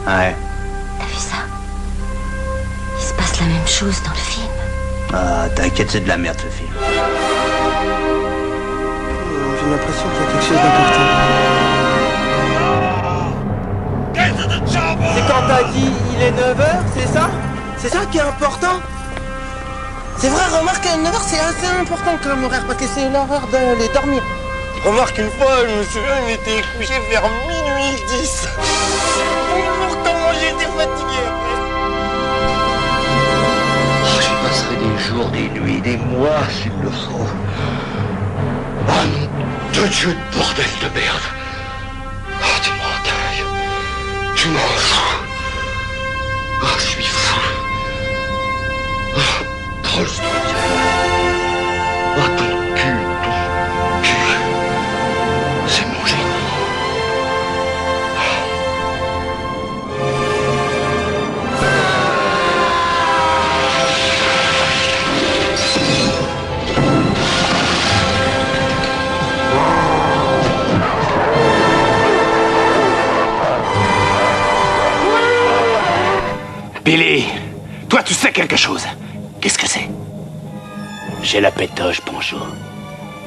Ouais. T'as vu ça? Il se passe la même chose dans le film. Ah, t'inquiète, c'est de la merde ce film. J'ai l'impression qu'il y a quelque chose d'important. C'est quand t'as dit il est 9h, c'est ça? C'est ça qui est important? C'est vrai, remarque, 9h c'est assez important comme horaire parce que c'est l'heure d'aller dormir. Remarque, une fois, je me souviens, il était couché vers minuit 10. Pourtant, moi j'étais fatigué. Oh, j'y passerai des jours, des nuits, des mois s'il le faut. Oh nom de Dieu, de bordel de merde. Oh, tu m'entailles. Tu m'en fous. Oh, je suis fou. Oh, Tolstoï. Oh, ton cul. C'est mon génie. Billy, toi tu sais quelque chose. Qu'est-ce que c'est? J'ai la pétoche, Pancho.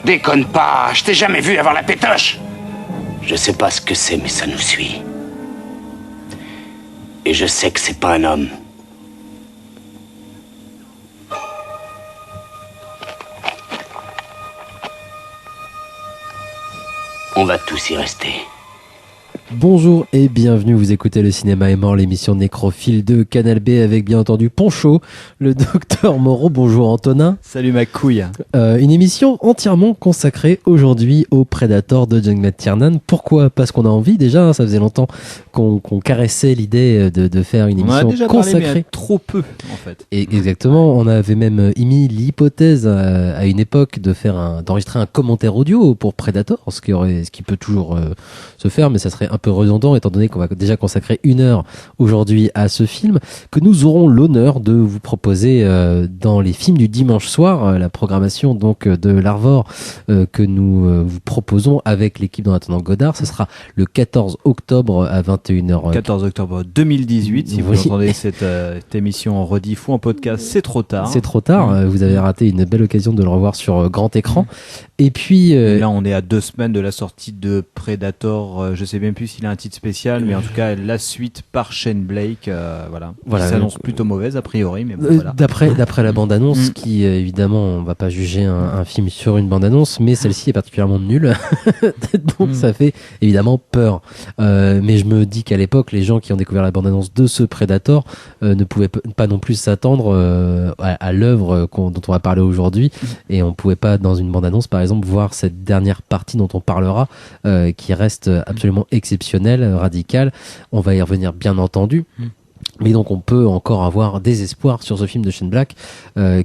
Déconne pas, je t'ai jamais vu avoir la pétoche. Je sais pas ce que c'est, mais ça nous suit. Et je sais que c'est pas un homme. On va tous y rester. Bonjour et bienvenue, vous écoutez Le Cinéma est mort, l'émission nécrophile de Canal B avec bien entendu Poncho, le docteur Moreau. Bonjour Antonin. Salut ma couille. Une émission entièrement consacrée aujourd'hui au Predator de John McTiernan. Pourquoi ? Parce qu'on a envie déjà, ça faisait longtemps qu'on caressait l'idée de faire une émission on a déjà consacrée. Parlé, mais trop peu en fait. Et exactement, on avait même émis l'hypothèse à une époque d'enregistrer un commentaire audio pour Predator, ce qui peut toujours se faire, mais ça serait un peu redondant étant donné qu'on va déjà consacrer 1 heure aujourd'hui à ce film, que nous aurons l'honneur de vous proposer dans les films du dimanche soir, la programmation donc de l'Arvor que nous vous proposons avec l'équipe d'En attendant Godard. Ce sera le 14 octobre à 21h. 14 octobre 2018, si vous entendez cette émission en rediff ou en podcast, c'est trop tard. C'est trop tard, vous avez raté une belle occasion de le revoir sur grand écran. Et puis... Et là, on est à 2 semaines de la sortie de Predator, je sais même plus s'il a un titre spécial, mais en tout cas, la suite par Shane Blake, voilà. Qui s'annonce plutôt mauvaise, a priori, mais bon, voilà. D'après la bande-annonce, qui, évidemment, on va pas juger un film sur une bande-annonce, mais celle-ci est particulièrement nulle. Donc, ça fait, évidemment, peur. Mais je me dis qu'à l'époque, les gens qui ont découvert la bande-annonce de ce Predator ne pouvaient pas non plus s'attendre à l'œuvre dont on va parler aujourd'hui. Et on pouvait pas, dans une bande-annonce, par exemple, voir cette dernière partie dont on parlera, qui reste absolument exceptionnelle, radicale. On va y revenir, bien entendu. Mais donc on peut encore avoir des espoirs sur ce film de Shane Black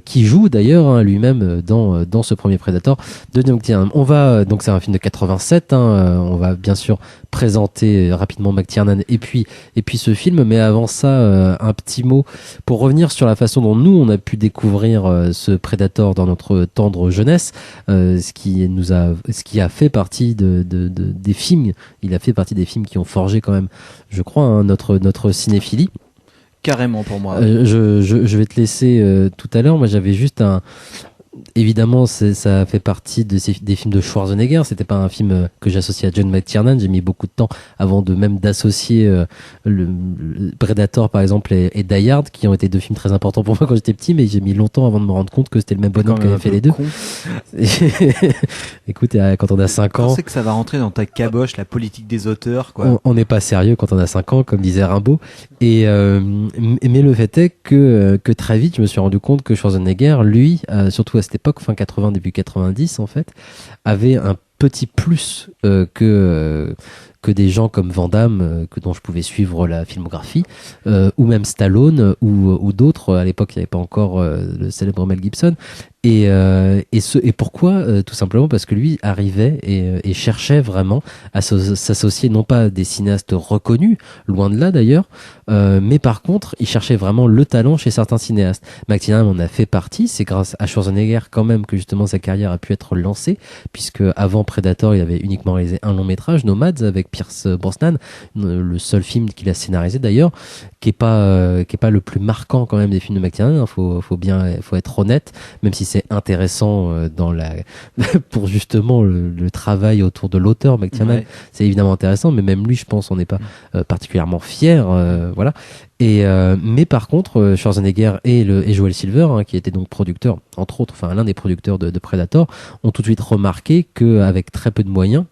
qui joue d'ailleurs lui-même dans ce premier Predator de John McTiernan. On va donc c'est un film de 87. On va bien sûr présenter rapidement McTiernan et puis ce film. Mais avant ça, un petit mot pour revenir sur la façon dont nous on a pu découvrir ce Predator dans notre tendre jeunesse, ce qui a fait partie des films. Il a fait partie des films qui ont forgé quand même, je crois, notre cinéphilie. Carrément pour moi. Je vais te laisser tout à l'heure. Moi, j'avais juste évidemment, ça fait partie des films de Schwarzenegger. C'était pas un film que j'associais à John McTiernan. J'ai mis beaucoup de temps avant d'associer le Predator, par exemple, et Die Hard, qui ont été 2 films très importants pour moi quand j'étais petit, mais j'ai mis longtemps avant de me rendre compte que c'était le même bonhomme qui avait fait les deux. Écoute, quand on a 5 ans... Je sais que ça va rentrer dans ta caboche, la politique des auteurs, quoi. On n'est pas sérieux quand on a 5 ans, comme disait Rimbaud. Mais le fait est que très vite, je me suis rendu compte que Schwarzenegger, lui, surtout à cette époque, fin 80, début 90 en fait, avait un petit plus que des gens comme Van Damme, dont je pouvais suivre la filmographie, ou même Stallone, ou d'autres. À l'époque, il n'y avait pas encore le célèbre Mel Gibson. Et pourquoi tout simplement parce que lui arrivait et cherchait vraiment à s'associer non pas à des cinéastes reconnus, loin de là d'ailleurs, mais par contre il cherchait vraiment le talent chez certains cinéastes. McTiernan en a fait partie. C'est grâce à Schwarzenegger quand même que justement sa carrière a pu être lancée, puisque avant Predator il avait uniquement réalisé un long métrage, Nomads, avec Pierce Brosnan, le seul film qu'il a scénarisé d'ailleurs, qui est pas le plus marquant quand même des films de McTiernan. Faut être honnête, même si c'est intéressant pour justement le travail autour de l'auteur McTiernan, c'est évidemment intéressant, mais même lui, je pense, on n'est pas particulièrement fier, voilà. Mais par contre, Schwarzenegger et Joel Silver, qui était donc producteur, entre autres, l'un des producteurs de Predator, ont tout de suite remarqué qu'avec très peu de moyens,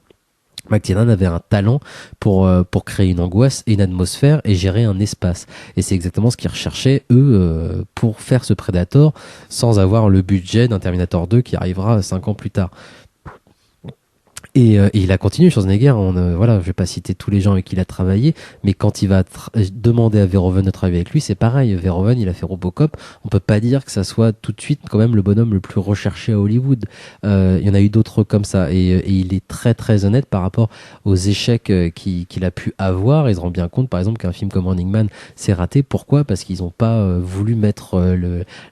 McTiernan avait un talent pour créer une angoisse et une atmosphère et gérer un espace. Et c'est exactement ce qu'ils recherchaient, eux, pour faire ce Predator, sans avoir le budget d'un Terminator 2 qui arrivera 5 ans plus tard. Et il a continué, Schwarzenegger, je vais pas citer tous les gens avec qui il a travaillé, mais quand il va demander à Verhoeven de travailler avec lui, c'est pareil. Verhoeven, il a fait Robocop. On peut pas dire que ça soit tout de suite quand même le bonhomme le plus recherché à Hollywood. Il y en a eu d'autres comme ça. Et il est très très honnête par rapport aux échecs qu'il a pu avoir. Il se rend bien compte, par exemple, qu'un film comme Running Man s'est raté. Pourquoi ? Parce qu'ils ont pas voulu mettre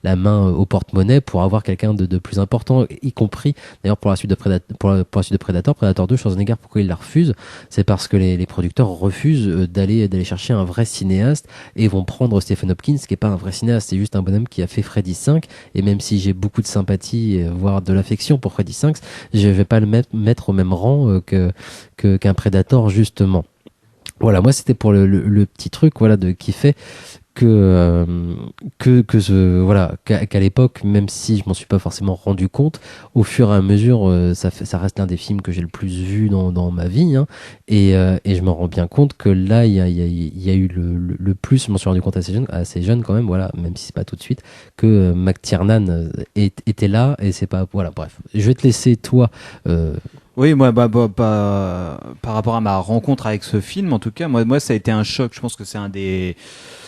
la main au porte-monnaie pour avoir quelqu'un de plus important, y compris d'ailleurs pour la suite de Predator. Predator 2, Schwarzenegger, pourquoi il la refuse ? C'est parce que les producteurs refusent d'aller chercher un vrai cinéaste et vont prendre Stephen Hopkins, qui est pas un vrai cinéaste, c'est juste un bonhomme qui a fait Freddy 5. Et même si j'ai beaucoup de sympathie, voire de l'affection pour Freddy 5, je vais pas le mettre au même rang qu'un Predator, justement. Voilà, moi c'était pour le petit truc, qui fait qu'à l'époque, même si je m'en suis pas forcément rendu compte, au fur et à mesure, ça reste l'un des films que j'ai le plus vu dans ma vie, et je me rends bien compte que là, il y a eu le plus, je m'en suis rendu compte assez jeune quand même, même si c'est pas tout de suite, que McTiernan était là, et c'est pas, bref. Je vais te laisser, toi, Oui, moi, par rapport à ma rencontre avec ce film, en tout cas, moi, ça a été un choc. Je pense que c'est un des,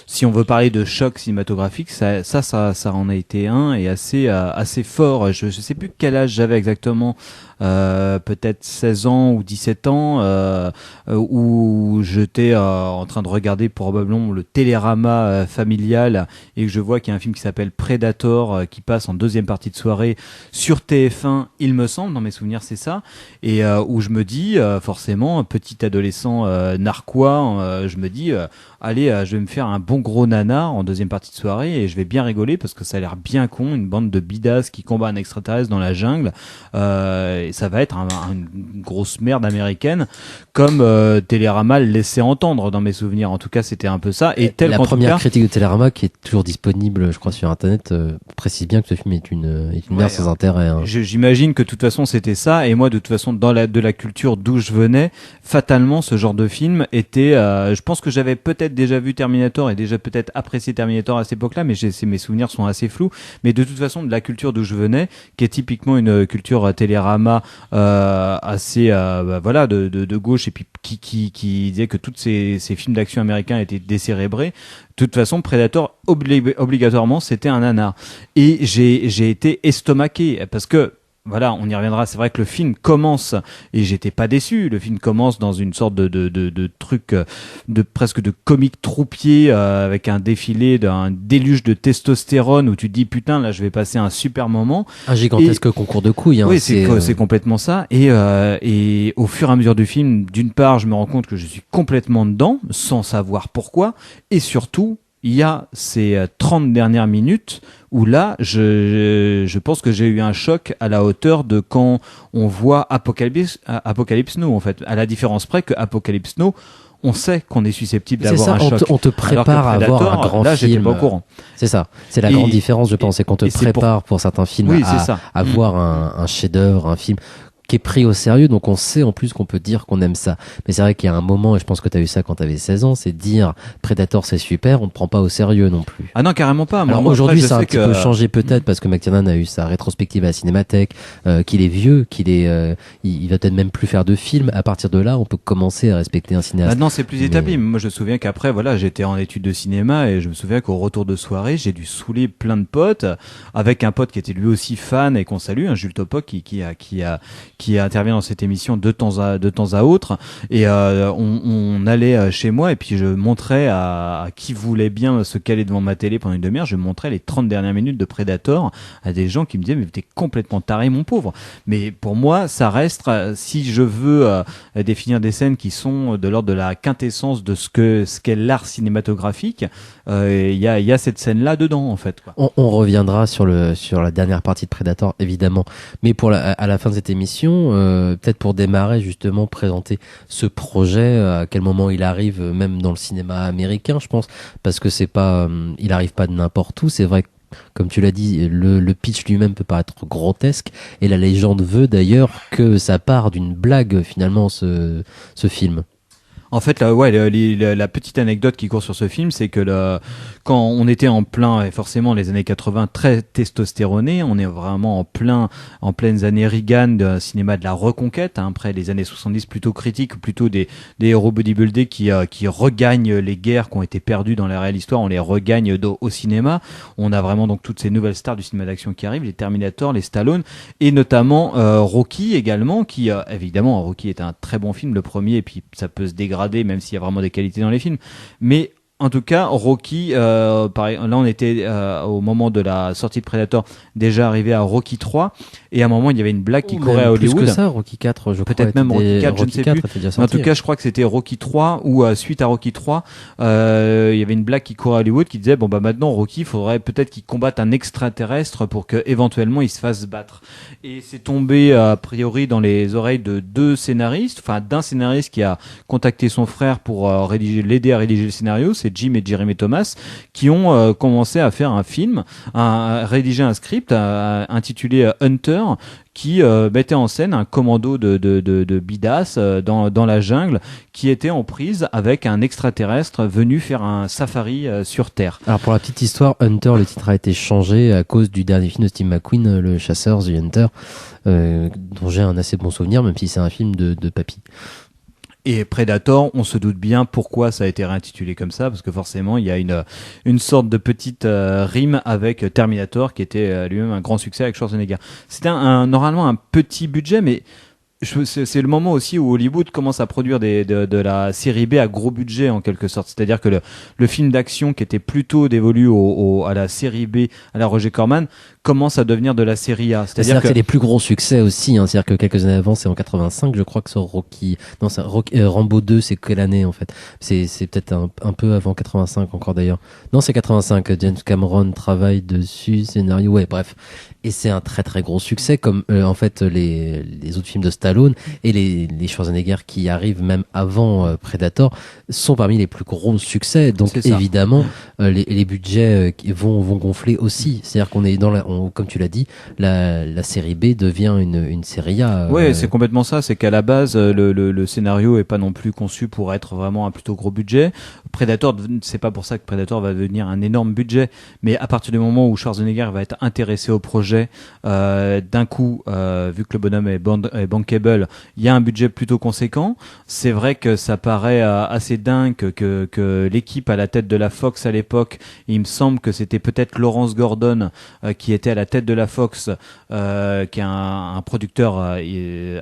si on veut parler de choc cinématographique, ça en a été un, et assez fort. Je sais plus quel âge j'avais exactement, peut-être 16 ans ou 17 ans, où j'étais en train de regarder probablement le Télérama familial, et que je vois qu'il y a un film qui s'appelle Predator, qui passe en deuxième partie de soirée sur TF1, il me semble, dans mes souvenirs c'est ça, et où je me dis, forcément, petit adolescent narquois, je me dis, allez, je vais me faire un bon gros nanar en deuxième partie de soirée, et je vais bien rigoler parce que ça a l'air bien con, une bande de bidasses qui combat un extraterrestre dans la jungle, et ça va être une grosse merde américaine, comme Télérama le laissait entendre dans mes souvenirs. En tout cas, c'était un peu ça. Et la première critique de Télérama, qui est toujours disponible, je crois, sur Internet, précise bien que ce film est une merde sans intérêt. J'imagine que de toute façon c'était ça, et moi de toute façon de la culture d'où je venais, fatalement ce genre de film était, je pense que j'avais peut-être déjà vu Terminator et déjà peut-être apprécié Terminator à cette époque-là, mais mes souvenirs sont assez flous. Mais de toute façon, de la culture d'où je venais, qui est typiquement une culture Télérama assez de gauche, et puis qui disait que tous ces films d'action américains étaient décérébrés. De toute façon, Predator obligatoirement c'était un nanar, et j'ai été estomaqué parce que, voilà, on y reviendra. C'est vrai que le film commence, et j'étais pas déçu. Le film commence dans une sorte de truc, presque de comique troupier, avec un défilé d'un déluge de testostérone, où tu te dis putain, là je vais passer un super moment. Un gigantesque concours de couilles. Oui, c'est complètement ça. Et au fur et à mesure du film, d'une part, je me rends compte que je suis complètement dedans, sans savoir pourquoi, et surtout, il y a ces 30 dernières minutes où là, je pense que j'ai eu un choc à la hauteur de quand on voit Apocalypse Now, en fait. À la différence près que Apocalypse Now, on sait qu'on est susceptible d'avoir un choc. On te prépare à avoir un grand là, film. J'étais pas au courant. C'est ça. C'est la grande différence, je pense, c'est qu'on te prépare pour certains films à voir un chef-d'œuvre, un film qui est pris au sérieux, donc on sait en plus qu'on peut dire qu'on aime ça. Mais c'est vrai qu'il y a un moment, et je pense que tu as eu ça quand tu avais 16 ans, c'est de dire Predator c'est super, on ne prend pas au sérieux non plus. Ah non, carrément pas. Alors aujourd'hui ça a un petit peu changé peut-être, parce que McTiernan a eu sa rétrospective à la Cinémathèque, qu'il est vieux, il va peut-être même plus faire de films. À partir de là, on peut commencer à respecter un cinéaste. Maintenant c'est plus établi. Moi je me souviens qu'après, j'étais en études de cinéma, et je me souviens qu'au retour de soirée, j'ai dû saouler plein de potes, avec un pote qui était lui aussi fan et qu'on salue, Jules Topoc, qui qui intervient dans cette émission de temps à autre. Et on allait chez moi et puis je montrais à qui voulait bien se caler devant ma télé pendant une demi-heure, je montrais les 30 dernières minutes de Predator à des gens qui me disaient mais t'es complètement taré mon pauvre. Mais pour moi ça reste, si je veux définir des scènes qui sont de l'ordre de la quintessence de ce qu'est l'art cinématographique, il y a cette scène là dedans en fait, quoi. On reviendra sur la dernière partie de Predator évidemment, mais à la fin de cette émission, peut-être pour démarrer justement, présenter ce projet, à quel moment il arrive même dans le cinéma américain, je pense, parce que c'est pas, il arrive pas de n'importe où. C'est vrai que, comme tu l'as dit, le pitch lui-même peut paraître grotesque, et la légende veut d'ailleurs que ça part d'une blague finalement, ce film. En fait, la petite anecdote qui court sur ce film, c'est que quand on était en plein, et forcément les années 80 très testostéronés, on est vraiment en pleines années Reagan, de cinéma de la reconquête, après les années 70 plutôt critiques, plutôt des héros bodybuildés qui regagnent les guerres qui ont été perdues dans la réelle histoire, on les regagne au cinéma. On a vraiment donc toutes ces nouvelles stars du cinéma d'action qui arrivent, les Terminator, les Stallone, et notamment Rocky également, qui évidemment, Rocky est un très bon film, le premier, et puis ça peut se dégrader même s'il y a vraiment des qualités dans les films, mais en tout cas, Rocky, pareil, là on était au moment de la sortie de Predator, déjà arrivé à Rocky 3, et à un moment il y avait une blague qui courait à Hollywood. Plus que ça, Rocky 4, je crois. Peut-être même Rocky 4, je ne sais plus. En tout cas, je crois que c'était Rocky 3, ou suite à Rocky 3, il y avait une blague qui courait à Hollywood qui disait bon bah maintenant Rocky, il faudrait peut-être qu'il combatte un extraterrestre pour que éventuellement il se fasse battre. Et c'est tombé a priori dans les oreilles de deux scénaristes, enfin d'un scénariste qui a contacté son frère pour l'aider à rédiger le scénario. C'est Jim et Jeremy Thomas qui ont commencé à faire un film, à rédiger un script intitulé Hunter, qui mettait en scène un commando de bidas dans la jungle qui était en prise avec un extraterrestre venu faire un safari sur Terre. Alors pour la petite histoire, Hunter, le titre a été changé à cause du dernier film de Steve McQueen, Le Chasseur, The Hunter, dont j'ai un assez bon souvenir, même si c'est un film de papy. Et Predator, on se doute bien pourquoi ça a été réintitulé comme ça, parce que forcément il y a une sorte de petite rime avec Terminator, qui était lui-même un grand succès avec Schwarzenegger. C'était normalement un petit budget, mais c'est le moment aussi où Hollywood commence à produire de la série B à gros budget en quelque sorte. C'est-à-dire que le film d'action qui était plutôt dévolu à la série B, à la Roger Corman, commence à devenir de la série A. C'est-à-dire que c'est les plus gros succès aussi, hein. C'est-à-dire que quelques années avant, c'est en 85, je crois que sur Rocky, non, c'est Rambo 2, c'est quelle année en fait? C'est peut-être un peu avant 85 encore d'ailleurs. Non, c'est 85. James Cameron travaille dessus, scénario, ouais, bref. Et c'est un très très gros succès, comme en fait les autres films de Stallone et les Schwarzenegger qui arrivent même avant Predator sont parmi les plus gros succès. Donc évidemment, les budgets vont gonfler aussi. C'est-à-dire qu'on est comme tu l'as dit, la série B devient une série A. Ouais, c'est complètement ça. C'est qu'à la base, le scénario est pas non plus conçu pour être vraiment un plutôt gros budget. Predator, c'est pas pour ça que Predator va devenir un énorme budget, mais à partir du moment où Schwarzenegger va être intéressé au projet, d'un coup, vu que le bonhomme est bankable, il y a un budget plutôt conséquent. C'est vrai que ça paraît assez dingue que l'équipe à la tête de la Fox à l'époque, il me semble que c'était peut-être Lawrence Gordon qui était à la tête de la Fox, qui est un producteur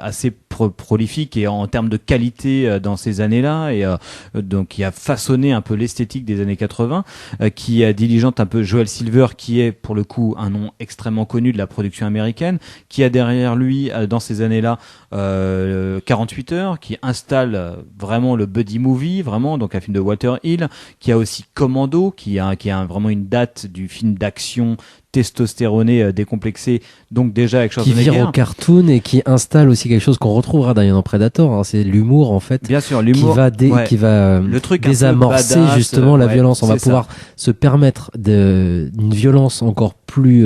assez prolifique et en termes de qualité dans ces années-là, et donc qui a façonné un peu l'esthétique des années 80, qui a diligente un peu Joel Silver, qui est pour le coup un nom extrêmement connu de la production américaine, qui a derrière lui dans ces années-là 48 heures, qui installe vraiment le buddy movie, vraiment, donc un film de Walter Hill, qui a aussi Commando, qui a vraiment une date du film d'action testostéroné, décomplexé, donc déjà avec Schwarzenegger. Qui vire au cartoon et qui installe aussi quelque chose qu'on retrouvera d'ailleurs dans Predator, hein, c'est l'humour en fait. Bien sûr, l'humour. Qui va le truc désamorcer badass, justement la violence. On va pouvoir se permettre une violence encore plus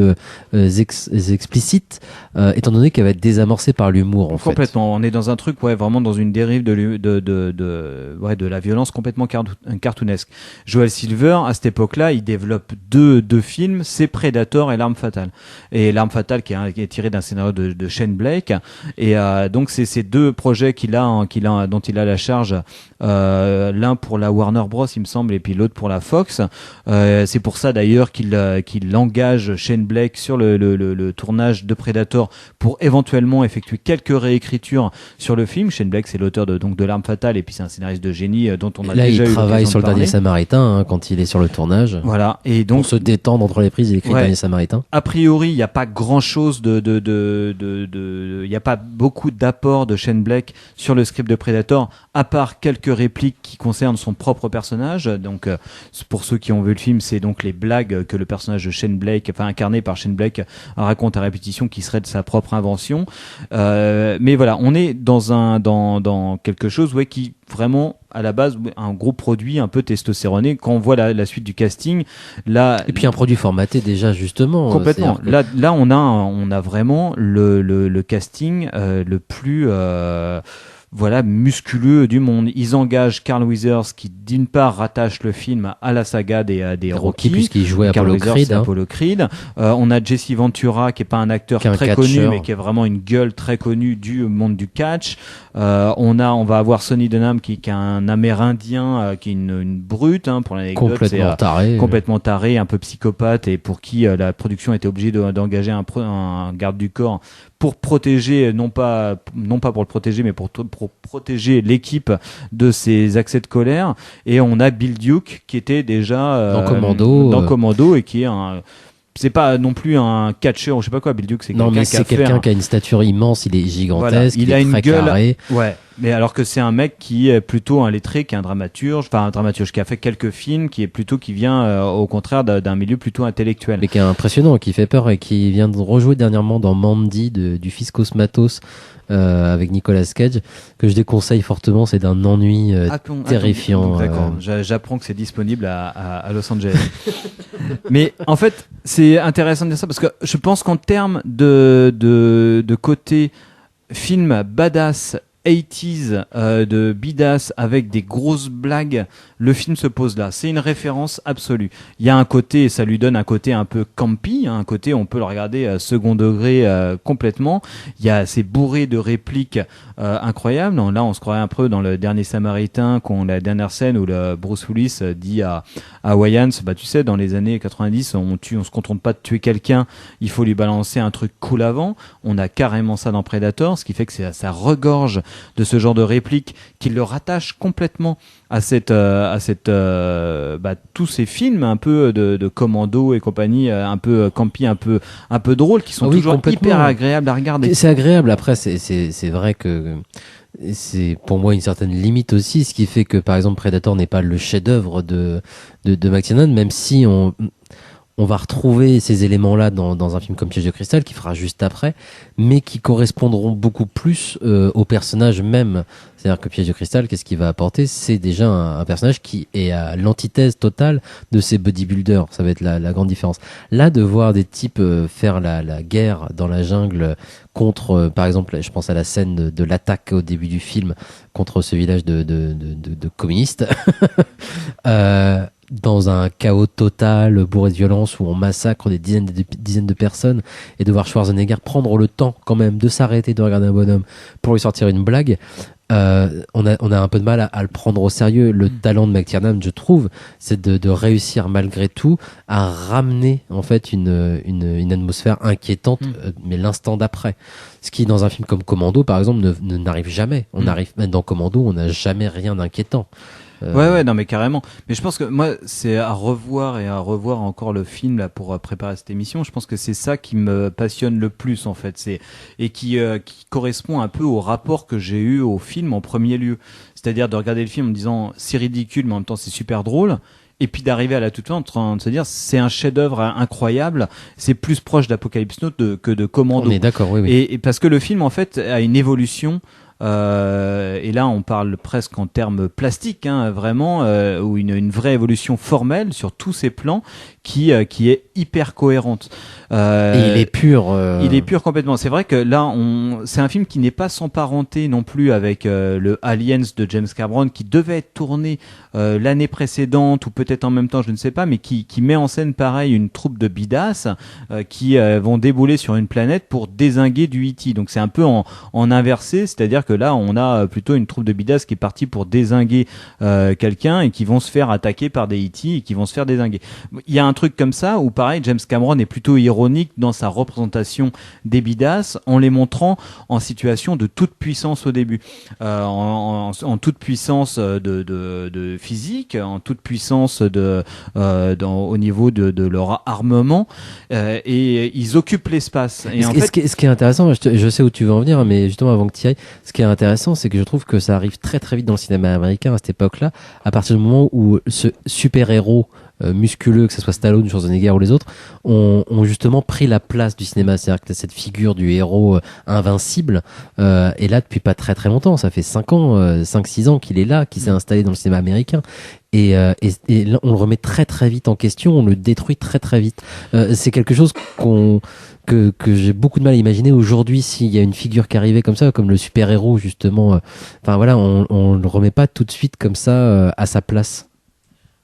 explicite, étant donné qu'elle va être désamorcée par l'humour en fait. Complètement. On est dans un truc, vraiment dans une dérive de la violence complètement cartoonesque. Joel Silver, à cette époque-là, il développe deux films, c'est Predator et L'Arme Fatale. Et L'Arme Fatale qui est tiré d'un scénario de Shane Blake. Et donc c'est ces deux projets dont il a la charge, l'un pour la Warner Bros, il me semble, et puis l'autre pour la Fox. C'est pour ça d'ailleurs qu'il engage Shane Black sur le tournage de Predator pour éventuellement effectuer quelques réécritures sur le film. Shane Black, c'est l'auteur de L'Arme Fatale, et puis c'est un scénariste de génie dont on a là, déjà eu il travaille l'occasion sur de Le Dernier parler. Samaritain quand il est sur le tournage. Voilà, et donc pour se détendre entre les prises, il écrit Le Dernier Samaritain. a priori, il n'y a pas grand-chose il n'y a pas beaucoup d'apports de Shane Black sur le script de Predator, à part quelques répliques qui concernent son propre personnage. Donc, pour ceux qui ont vu le film, c'est donc les blagues que le personnage de Shane Black, enfin incarné par Shane Black, raconte à répétition, qui serait de sa propre invention. Mais voilà, on est dans quelque chose qui vraiment à la base un gros produit un peu testostéroné. Quand on voit la suite du casting, là, et puis un produit formaté déjà, justement. complètement. Là, on a vraiment le casting le plus musculeux du monde. Ils engagent Carl Weathers, qui d'une part rattache le film à la saga des Rocky, puisqu'il jouait Carl Apollo Weathers, Creed. c'est Apollo Creed. On a Jesse Ventura, qui est pas un acteur Qui est un très connu, catcheur. mais qui a vraiment une gueule très connue du monde du catch. On va avoir Sonny Dunham, qui est un Amérindien, qui est une brute, pour l'anecdote. Complètement C'est, taré. complètement taré, un peu psychopathe, et pour qui la production était obligée d'engager un garde du corps pour protéger, non pas pour le protéger, mais pour protéger l'équipe de ses accès de colère. Et on a Bill Duke, qui était déjà dans Commando, et qui est c'est pas non plus un catcheur ou je sais pas quoi. Bill Duke, c'est Non, mais c'est quelqu'un qui a une stature immense, il est gigantesque, il il a est une très gueule. carré. Ouais, mais alors que c'est un mec qui est plutôt un lettré, qui est un dramaturge qui a fait quelques films, qui vient au contraire d'un milieu plutôt intellectuel. Mais qui est impressionnant, qui fait peur, et qui vient de rejouer dernièrement dans Mandy du Fiscos Matos avec Nicolas Cage, que je déconseille fortement. C'est d'un ennui terrifiant. D'accord, j'apprends que c'est disponible à Los Angeles. Mais en fait, c'est intéressant de dire ça, parce que je pense qu'en termes de côté film badass 80s, de bidass avec des grosses blagues, le film se pose là. C'est une référence absolue. Il y a un côté, ça lui donne un côté un peu campy, un côté on peut le regarder second degré complètement. C'est bourré de répliques incroyables. Là, on se croirait un peu dans Le Dernier Samaritain, la dernière scène où Bruce Willis dit à Wayans, tu sais, dans les années 90, on se contente pas de tuer quelqu'un, il faut lui balancer un truc cool avant. On a carrément ça dans Predator, ce qui fait que ça regorge de ce genre de répliques qui le rattachent complètement à tous ces films un peu de Commando et compagnie, un peu campy, un peu drôles, qui sont toujours hyper agréables à regarder. C'est agréable. Après, c'est vrai que c'est pour moi une certaine limite aussi, ce qui fait que par exemple Predator n'est pas le chef-d'œuvre de McTiernan, même si on va retrouver ces éléments-là dans un film comme Piège de cristal, qui fera juste après, mais qui correspondront beaucoup plus au personnage même. C'est-à-dire que Piège de cristal, qu'est-ce qu'il va apporter ? C'est déjà un personnage qui est à l'antithèse totale de ces bodybuilders. Ça va être la grande différence. Là, de voir des types faire la guerre dans la jungle contre, par exemple, je pense à la scène de l'attaque au début du film contre ce village de communistes. Dans un chaos total, bourré de violence, où on massacre des dizaines de personnes, et de voir Schwarzenegger prendre le temps quand même de s'arrêter de regarder un bonhomme pour lui sortir une blague, on a un peu de mal à le prendre au sérieux. Le talent de McTiernan, je trouve, c'est de réussir malgré tout à ramener en fait une atmosphère inquiétante, mais l'instant d'après. Ce qui, dans un film comme Commando, par exemple, n'arrive jamais. Même dans Commando, on n'a jamais rien d'inquiétant. Ouais, non, mais carrément. Mais je pense que moi, c'est à revoir encore le film là pour préparer cette émission. Je pense que c'est ça qui me passionne le plus en fait, et qui correspond un peu au rapport que j'ai eu au film en premier lieu. C'est-à-dire de regarder le film en me disant c'est ridicule, mais en même temps c'est super drôle. Et puis d'arriver à la toute fin en train de se dire c'est un chef-d'œuvre incroyable. C'est plus proche d'Apocalypse Now que de Commando. On est d'accord, oui. Et parce que le film en fait a une évolution. Et là, on parle presque en termes plastiques, vraiment, ou une vraie évolution formelle sur tous ces plans qui est hyper cohérente. Et il est pur. Il est pur complètement. C'est vrai que là, c'est un film qui n'est pas sans parenté non plus avec le Aliens de James Cameron, qui devait être tourné l'année précédente ou peut-être en même temps, je ne sais pas, mais qui met en scène pareil une troupe de bidasses qui vont débouler sur une planète pour dézinguer du E.T. Donc c'est un peu en inversé, c'est-à-dire que là, on a plutôt une troupe de bidasses qui est partie pour dézinguer quelqu'un et qui vont se faire attaquer par des E.T. et qui vont se faire dézinguer. Il y a un truc comme ça où pareil, James Cameron est plutôt ironique dans sa représentation des bidasses en les montrant en situation de toute puissance au début, en toute puissance de physique, en toute puissance au niveau de leur armement, et ils occupent l'espace. Et ce qui est intéressant, je sais où tu veux en venir, mais justement avant que tu y ailles, ce qui est intéressant, c'est que je trouve que ça arrive très très vite dans le cinéma américain à cette époque-là, à partir du moment où ce super-héros musculeux, que ce soit Stallone, Schwarzenegger ou les autres, ont justement pris la place du cinéma. C'est-à-dire que t'as cette figure du héros invincible, et là depuis pas très très longtemps, ça fait 5-6 ans qu'il est là, qu'il s'est installé dans le cinéma américain. Et là, on le remet très très vite en question, on le détruit très très vite. C'est quelque chose que j'ai beaucoup de mal à imaginer aujourd'hui s'il y a une figure qui arrivait comme ça, comme le super-héros justement. Enfin voilà, on le remet pas tout de suite comme ça à sa place.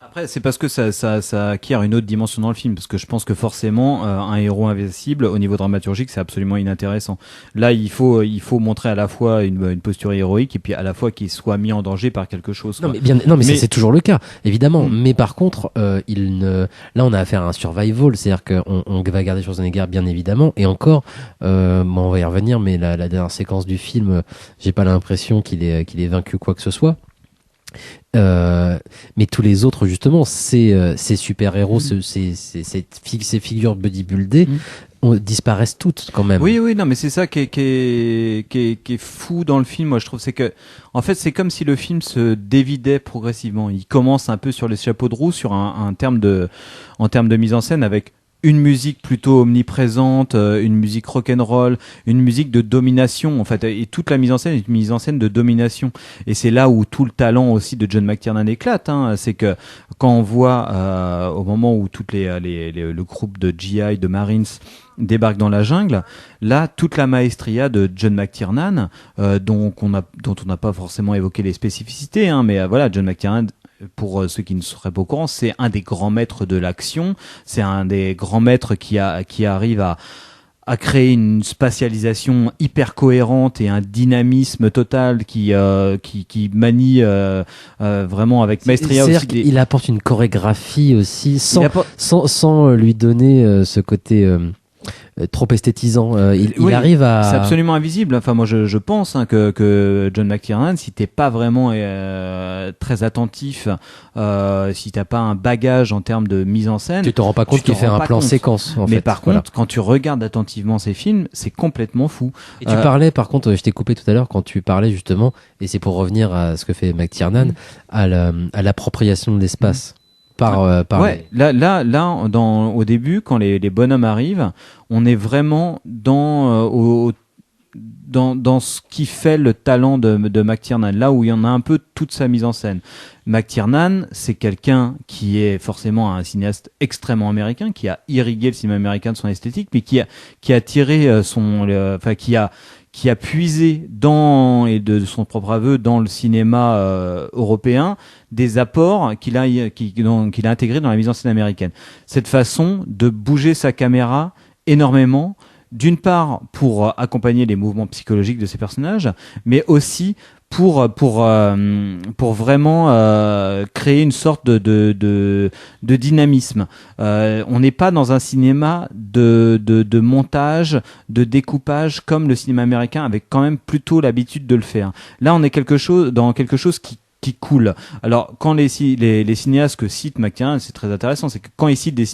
Après, c'est parce que ça acquiert une autre dimension dans le film, parce que je pense que forcément un héros invincible au niveau dramaturgique, c'est absolument inintéressant. Là, il faut montrer à la fois une posture héroïque et puis à la fois qu'il soit mis en danger par quelque chose. Non, mais c'est toujours le cas, évidemment. Mais par contre, là, on a affaire à un survival, c'est-à-dire qu'on va garder Schwarzenegger bien évidemment, et encore, on va y revenir, mais la dernière séquence du film, j'ai pas l'impression qu'il ait vaincu quoi que ce soit. Mais tous les autres justement, ces super-héros, ces figures bodybuildées disparaissent toutes quand même. Oui, non, mais c'est ça qui est fou dans le film. Moi, je trouve, c'est que en fait, c'est comme si le film se dévidait progressivement. Il commence un peu sur les chapeaux de roue, sur en termes de mise en scène, avec une musique plutôt omniprésente, une musique rock'n'roll, une musique de domination en fait, et toute la mise en scène est une mise en scène de domination. Et c'est là où tout le talent aussi de John McTiernan éclate. C'est que quand on voit au moment où toutes le groupe de GI, de Marines débarque dans la jungle, là toute la maestria de John McTiernan, dont on n'a pas forcément évoqué les spécificités, mais voilà, John McTiernan, pour ceux qui ne seraient pas au courant, c'est un des grands maîtres de l'action, c'est un des grands maîtres qui arrive à créer une spatialisation hyper cohérente et un dynamisme total qui manie vraiment avec maestria. C'est-à-dire qu'il apporte une chorégraphie aussi sans lui donner ce côté trop esthétisant. Il arrive à... C'est absolument invisible. Enfin, moi, je pense que John McTiernan, si t'es pas vraiment très attentif, si t'as pas un bagage en termes de mise en scène, tu te rends pas compte qu'il fait un plan séquence. Mais par contre, quand tu regardes attentivement ces films, c'est complètement fou. Et tu parlais, par contre, je t'ai coupé tout à l'heure quand tu parlais justement, et c'est pour revenir à ce que fait McTiernan, à l'appropriation de l'espace. Ouais, là, au début, quand les bonhommes arrivent, on est vraiment dans ce qui fait le talent de McTiernan, là où il y en a un peu toute sa mise en scène. McTiernan, c'est quelqu'un qui est forcément un cinéaste extrêmement américain, qui a irrigué le cinéma américain de son esthétique, mais qui a tiré qui a puisé et de son propre aveu dans le cinéma européen des apports qu'il a intégrés dans la mise en scène américaine. Cette façon de bouger sa caméra énormément, d'une part pour accompagner les mouvements psychologiques de ses personnages, mais aussi pour vraiment créer une sorte de dynamisme. On n'est pas dans un cinéma de montage, de découpage comme le cinéma américain avait quand même plutôt l'habitude de le faire. Là, on est dans quelque chose qui coule. Alors, quand les cinéastes que cite McTiernan, c'est très intéressant, c'est que quand il cite des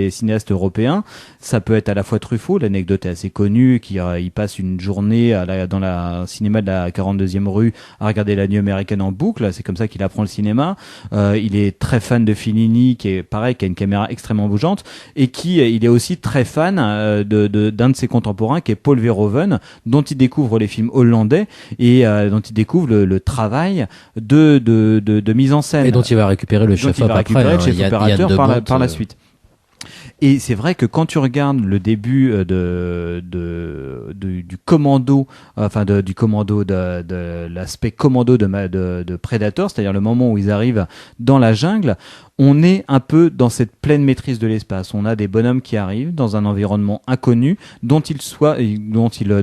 cinéastes européens, ça peut être à la fois Truffaut, l'anecdote est assez connue, il passe une journée dans le cinéma de la 42e rue à regarder La Nuit américaine en boucle, c'est comme ça qu'il apprend le cinéma. Il est très fan de Fellini, qui a une caméra extrêmement bougeante, et il est aussi très fan d'un de ses contemporains, qui est Paul Verhoeven, dont il découvre les films hollandais, et dont il découvre le travail de mise en scène. Et dont il va récupérer le chef-op après. Il y a par la suite. Et c'est vrai que quand tu regardes le début du commando, du commando de l'aspect commando de Predator, c'est-à-dire le moment où ils arrivent dans la jungle, on est un peu dans cette pleine maîtrise de l'espace. On a des bonhommes qui arrivent dans un environnement inconnu dont ils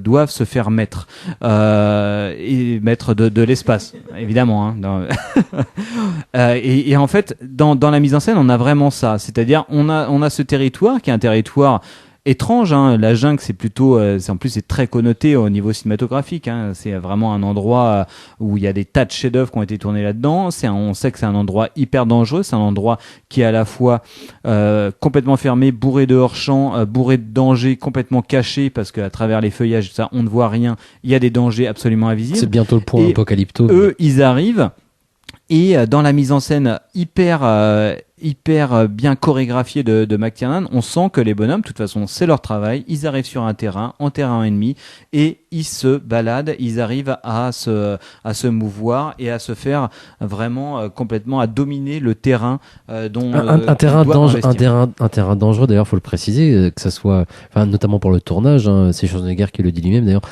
doivent se faire maître et maître de l'espace, évidemment. Hein, et en fait, dans la mise en scène, on a vraiment ça. C'est-à-dire, on a ce territoire qui est un territoire étrange, hein. La jungle, c'est plutôt, en plus c'est très connoté au niveau cinématographique, hein. C'est vraiment un endroit où il y a des tas de chefs-d'œuvre qui ont été tournés là-dedans. On sait que c'est un endroit hyper dangereux, c'est un endroit qui est à la fois complètement fermé, bourré de hors-champ, bourré de dangers, complètement caché parce qu'à travers les feuillages, ça, on ne voit rien. Il y a des dangers absolument invisibles. C'est bientôt le point apocalypto. Eux, ils arrivent. Et dans la mise en scène hyper bien chorégraphiée de McTiernan, on sent que les bonhommes, de toute façon, c'est leur travail. Ils arrivent sur un terrain, en terrain ennemi, et ils se baladent. Ils arrivent à se mouvoir et à se faire vraiment complètement à dominer le terrain dont un terrain dangereux. D'ailleurs, faut le préciser, que ça soit, enfin, notamment pour le tournage. Hein, c'est Schwarzenegger qui le dit lui-même. D'ailleurs,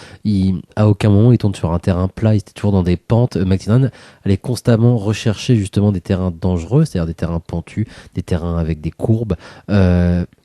à aucun moment il tourne sur un terrain plat. Il était toujours dans des pentes. McTiernan allait constamment rechercher justement des terrains dangereux, c'est-à-dire des terrains pentus, des terrains avec des courbes.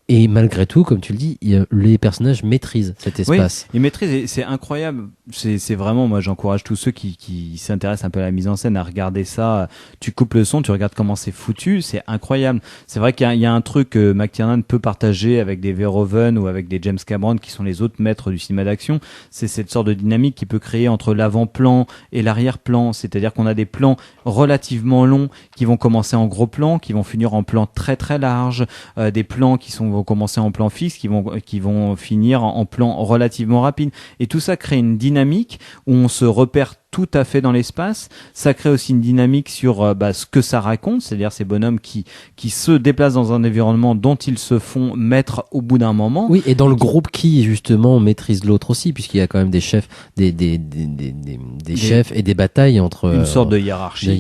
Et malgré tout, comme tu le dis, les personnages maîtrisent cet espace. Oui, ils maîtrisent et c'est incroyable. C'est vraiment, moi j'encourage tous ceux qui s'intéressent un peu à la mise en scène à regarder ça. Tu coupes le son, tu regardes comment c'est foutu, c'est incroyable. C'est vrai qu'il y a un truc que McTiernan peut partager avec des Verhoeven ou avec des James Cameron qui sont les autres maîtres du cinéma d'action. C'est cette sorte de dynamique qu'il peut créer entre l'avant-plan et l'arrière-plan. C'est-à-dire qu'on a des plans relativement longs qui vont commencer en gros plan, qui vont finir en plan très très large, des plans qui vont commencer en plan fixe, qui vont finir en plan relativement rapide. Et tout ça crée une dynamique où on se repère tout à fait dans l'espace. Ça crée aussi une dynamique sur ce que ça raconte, c'est-à-dire ces bonhommes qui se déplacent dans un environnement dont ils se font maître au bout d'un moment. Oui, et dans le groupe qui justement maîtrise l'autre aussi, puisqu'il y a quand même des chefs, des chefs et des batailles entre une sorte de hiérarchie.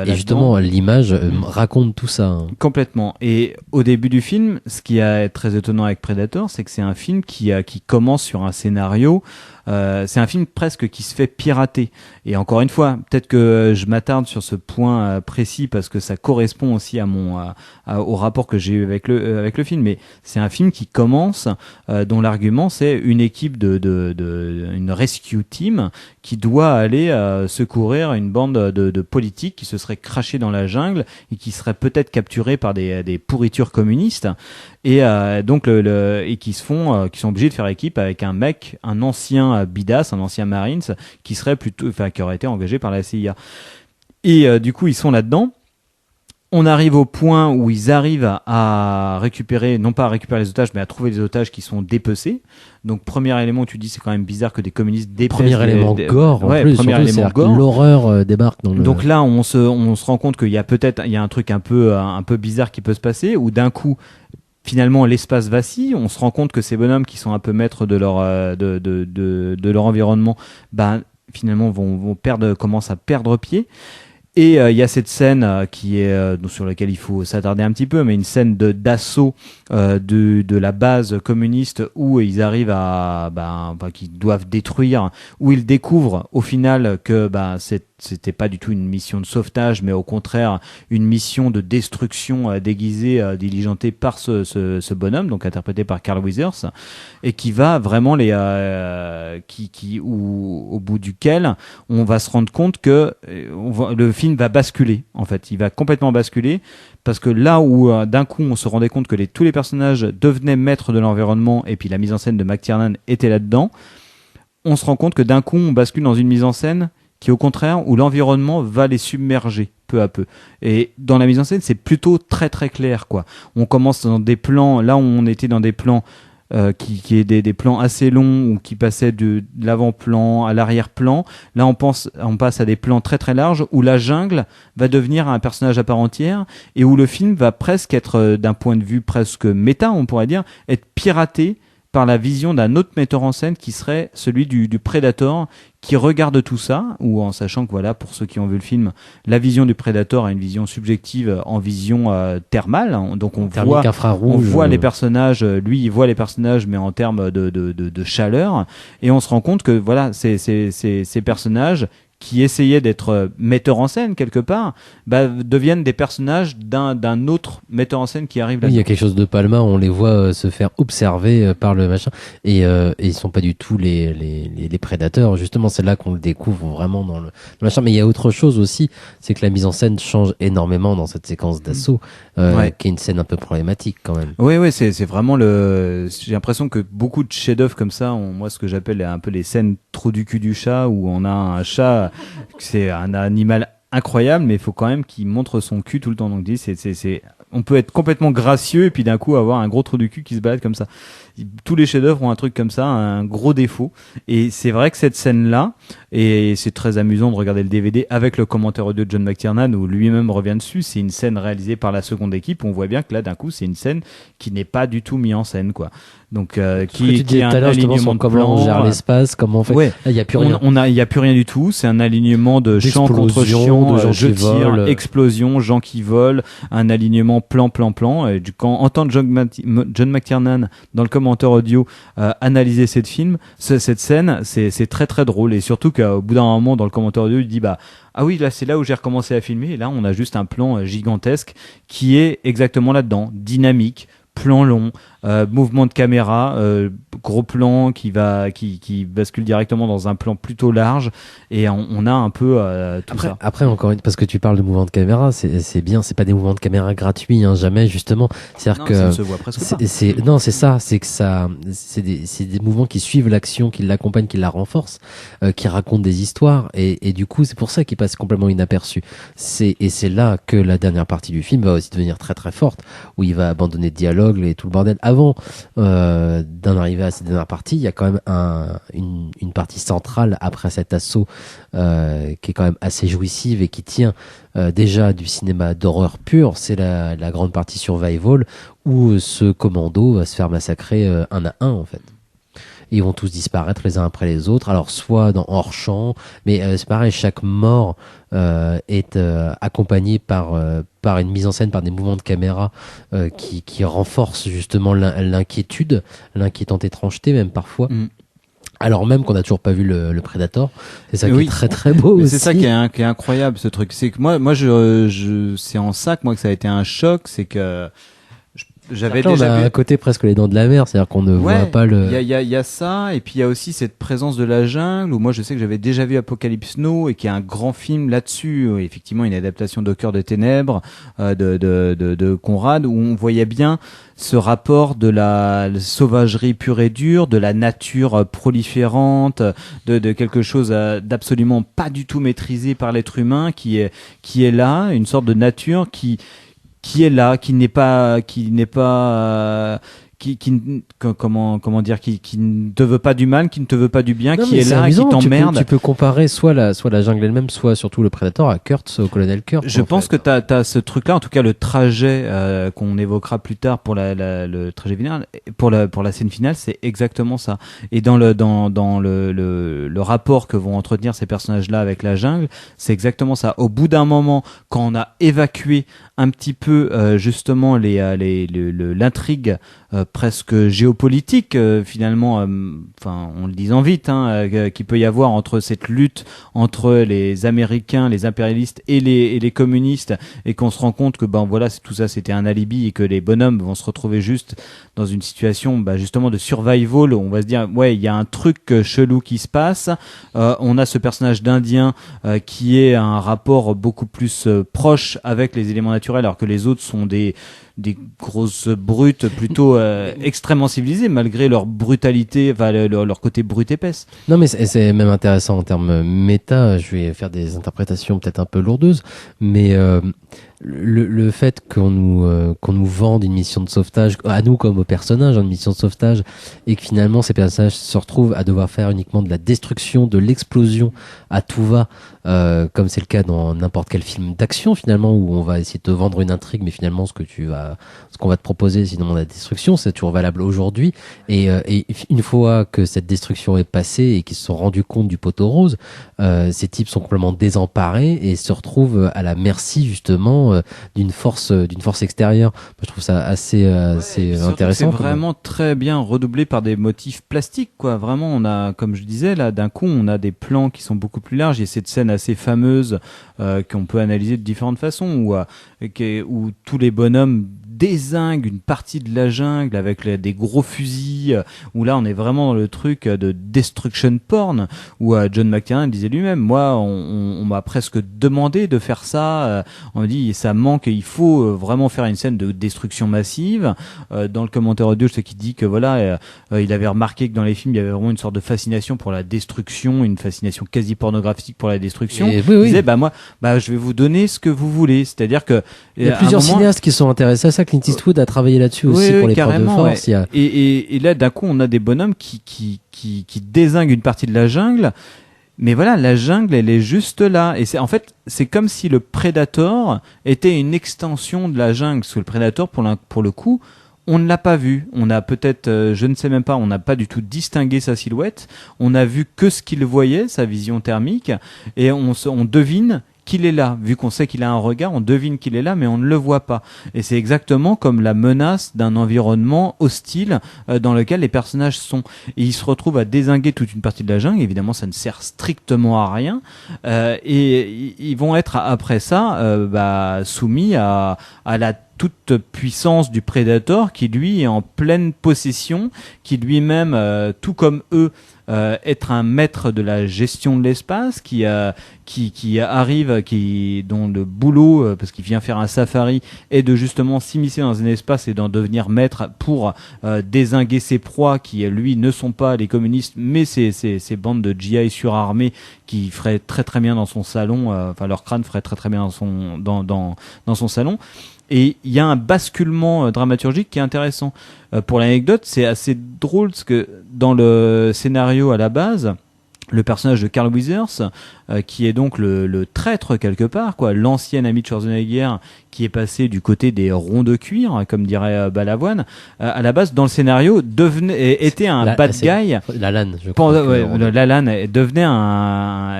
Et justement l'image raconte tout ça. Hein. Complètement. Et au début du film, ce qui est très étonnant avec Predator, c'est que c'est un film qui commence sur un scénario. C'est un film presque qui se fait pirater. Et encore une fois, peut-être que je m'attarde sur ce point précis parce que ça correspond aussi au rapport que j'ai eu avec le film. Mais c'est un film qui commence, dont l'argument c'est une équipe une rescue team qui doit aller secourir une bande de politiques qui se seraient crachés dans la jungle et qui seraient peut-être capturés par des pourritures communistes. Et donc et qui sont obligés de faire équipe avec un ancien bidas, un ancien Marines qui aurait été engagé par la CIA. Et du coup ils sont là-dedans. On arrive au point où ils arrivent à récupérer, non pas à récupérer les otages, mais à trouver des otages qui sont dépecés. Donc premier élément où tu dis c'est quand même bizarre que des communistes dépecent. Premier élément gore en plus. Premier élément gore. L'horreur débarque dans le. Donc là on se rend compte qu'il y a un truc un peu bizarre qui peut se passer, où d'un coup finalement l'espace vacille. On se rend compte que ces bonhommes qui sont un peu maîtres de leur environnement, finalement commencent à perdre pied. Et il y a cette scène qui est sur laquelle il faut s'attarder un petit peu, mais une scène d'assaut de la base communiste où ils arrivent qu'ils doivent détruire, où ils découvrent au final que c'était pas du tout une mission de sauvetage, mais au contraire une mission de destruction déguisée, diligentée par ce bonhomme, donc interprété par Carl Weathers, et qui va vraiment au bout duquel on va se rendre compte que le film va basculer. En fait, il va complètement basculer parce que là où d'un coup on se rendait compte que tous les personnages devenaient maîtres de l'environnement et puis la mise en scène de McTiernan était là-dedans, on se rend compte que d'un coup on bascule dans une mise en scène qui, au contraire, où l'environnement va les submerger peu à peu. Et dans la mise en scène, c'est plutôt très très clair, quoi. On commence dans des plans, là où on était dans des plans qui est des plans assez longs ou qui passaient de l'avant-plan à l'arrière-plan. Là, on passe à des plans très très larges où la jungle va devenir un personnage à part entière et où le film va presque être, d'un point de vue presque méta, on pourrait dire, être piraté par la vision d'un autre metteur en scène qui serait celui du Predator, qui regarde tout ça, ou en sachant que voilà, pour ceux qui ont vu le film, la vision du Predator a une vision subjective en vision thermale, donc on voit les personnages, lui il voit les personnages mais en termes de chaleur, et on se rend compte que voilà, ces personnages qui essayaient d'être metteurs en scène quelque part, deviennent des personnages d'un autre metteur en scène qui arrive là. Oui, il y a quelque chose de Palma, on les voit se faire observer par le machin, et ils sont pas du tout les prédateurs. Justement, c'est là qu'on le découvre vraiment dans le machin. Mais il y a autre chose aussi, c'est que la mise en scène change énormément dans cette séquence d'assaut, qui est une scène un peu problématique quand même. Oui, c'est vraiment j'ai l'impression que beaucoup de chefs-d'œuvre comme ça ont, moi, ce que j'appelle un peu les scènes trou du cul du chat, où on a un chat, c'est un animal incroyable, mais il faut quand même qu'il montre son cul tout le temps. Donc, on peut être complètement gracieux et puis d'un coup avoir un gros trou du cul qui se balade comme ça. Tous les chefs-d'œuvre ont un truc comme ça, un gros défaut. Et c'est vrai que cette scène-là, et c'est très amusant de regarder le DVD avec le commentaire audio de John McTiernan où lui-même revient dessus. C'est une scène réalisée par la seconde équipe. On voit bien que là, d'un coup, c'est une scène qui n'est pas du tout mise en scène, quoi. Donc, qui est un alignement de comment on gère l'espace, comment on fait. Ouais. Il y a plus rien. Il y a plus rien du tout. C'est un alignement de champ contre champ, de gens je qui tire, volent. Explosion, gens qui volent, un alignement plan. Et quand on entend John McTiernan dans le commentaire audio analyser cette scène, c'est très très drôle, et surtout qu'au bout d'un moment dans le commentaire audio il dit ah oui, là c'est là où j'ai recommencé à filmer, et là on a juste un plan gigantesque qui est exactement là-dedans, dynamique, plan long, mouvement de caméra, gros plan qui bascule directement dans un plan plutôt large, et on a un peu tout ça. Après, encore parce que tu parles de mouvement de caméra, c'est bien, c'est pas des mouvements de caméra gratuits, jamais, justement. C'est-à-dire que ça ne se voit presque pas. C'est ça, c'est que c'est des mouvements qui suivent l'action, qui l'accompagnent, qui la renforcent, qui racontent des histoires, et du coup, c'est pour ça qu'il passe complètement inaperçu. Et c'est là que la dernière partie du film va aussi devenir très très forte, où il va abandonner le dialogue et tout le bordel. Avant d'en arriver à cette dernière partie, il y a quand même une partie centrale après cet assaut qui est quand même assez jouissive et qui tient déjà du cinéma d'horreur pur. C'est la grande partie survival où ce commando va se faire massacrer un à un en fait. Ils vont tous disparaître les uns après les autres. Alors soit dans hors champ, mais c'est pareil, chaque mort est accompagnée par une mise en scène, par des mouvements de caméra qui renforcent justement l'inquiétude, l'inquiétante étrangeté même parfois. Alors même qu'on n'a toujours pas vu le Predator, c'est ça qui est très très beau aussi. C'est ça qui est incroyable, ce truc. C'est que moi c'est en ça que moi que ça a été un choc, c'est que j'avais déjà vu un côté presque les dents de la mer, c'est-à-dire qu'on ne voit pas le. Il y a ça, et puis il y a aussi cette présence de la jungle où moi je sais que j'avais déjà vu Apocalypse Now, et qui est un grand film là-dessus, effectivement une adaptation d'Au cœur des ténèbres de Conrad, où on voyait bien ce rapport de la sauvagerie pure et dure, de la nature proliférante, de quelque chose d'absolument pas du tout maîtrisé par l'être humain, qui est là, une sorte de nature qui est là, qui ne te veut pas du mal, qui ne te veut pas du bien, qui est là, amusant, qui t'emmerde. Tu peux comparer soit la jungle elle-même, soit surtout le Predator à Kurtz, au colonel Kurtz. Je pense que t'as ce truc-là, en tout cas le trajet qu'on évoquera plus tard pour le trajet final, pour la scène finale, c'est exactement ça. Et dans le rapport que vont entretenir ces personnages-là avec la jungle, c'est exactement ça. Au bout d'un moment, quand on a évacué un petit peu justement l'intrigue presque géopolitique finalement, en le disant vite, qu'il peut y avoir entre cette lutte entre les Américains, les impérialistes et les communistes, et qu'on se rend compte que tout ça c'était un alibi, et que les bonhommes vont se retrouver juste dans une situation justement de survival. On va se dire il y a un truc chelou qui se passe. On a ce personnage d'Indien qui est un rapport beaucoup plus proche avec les éléments naturels, alors que les autres sont des grosses brutes plutôt extrêmement civilisées, malgré leur brutalité, leur côté brut épaisse. Non, mais c'est même intéressant en termes méta. Je vais faire des interprétations peut-être un peu lourdeuses, mais le fait qu'on nous vende une mission de sauvetage, à nous comme aux personnages, une mission de sauvetage, et que finalement ces personnages se retrouvent à devoir faire uniquement de la destruction, de l'explosion à tout va, comme c'est le cas dans n'importe quel film d'action finalement, où on va essayer de te vendre une intrigue, mais finalement ce qu'on va te proposer, sinon la destruction, c'est toujours valable aujourd'hui. Et une fois que cette destruction est passée et qu'ils se sont rendus compte du poteau rose, ces types sont complètement désemparés et se retrouvent à la merci justement d'une force extérieure. Moi, je trouve ça assez intéressant. C'est vraiment très bien redoublé par des motifs plastiques, quoi. Vraiment, on a, comme je disais là, d'un coup, on a des plans qui sont beaucoup plus larges. Il y a cette scène assez fameuse qu'on peut analyser de différentes façons, où tous les bonhommes dézingue une partie de la jungle avec des gros fusils, où là on est vraiment dans le truc de destruction porn, où John McTiernan disait lui-même, moi on m'a presque demandé de faire ça, on me dit ça manque, il faut vraiment faire une scène de destruction massive. Dans le commentaire audio, je sais qu'il dit que voilà, il avait remarqué que dans les films il y avait vraiment une sorte de fascination pour la destruction, une fascination quasi pornographique pour la destruction. Et il disait moi je vais vous donner ce que vous voulez, c'est-à-dire que il y a plusieurs cinéastes qui sont intéressés à ça. Clint Eastwood a travaillé là-dessus aussi pour les preuves de force. Ouais. Et là, d'un coup, on a des bonhommes qui dézinguent une partie de la jungle. Mais voilà, la jungle, elle est juste là. Et c'est comme si le Predator était une extension de la jungle. Parce que le Predator, pour le coup, on ne l'a pas vu. On a peut-être, je ne sais même pas, on n'a pas du tout distingué sa silhouette. On a vu que ce qu'il voyait, sa vision thermique. Et on devine qu'il est là. Vu qu'on sait qu'il a un regard, on devine qu'il est là, mais on ne le voit pas. Et c'est exactement comme la menace d'un environnement hostile dans lequel les personnages sont. Et ils se retrouvent à dézinguer toute une partie de la jungle. Évidemment, ça ne sert strictement à rien. Et ils vont être, après ça, soumis à la toute puissance du Predator, qui lui est en pleine possession, qui lui-même, tout comme eux, être un maître de la gestion de l'espace, qui arrive, dont le boulot, parce qu'il vient faire un safari, est de justement s'immiscer dans un espace et d'en devenir maître pour dézinguer ses proies, qui lui ne sont pas les communistes, mais ces bandes de GI surarmés qui feraient très très bien dans son salon, leur crâne ferait très très bien dans son salon. Et il y a un basculement dramaturgique qui est intéressant. Pour l'anecdote, c'est assez drôle parce que dans le scénario à la base, le personnage de Carl Weathers, qui est donc le traître quelque part, quoi, l'ancien ami de Schwarzenegger, qui est passé du côté des ronds de cuir, comme dirait Balavoine, à la base dans le scénario était un bad guy. La LAN, je crois. La LAN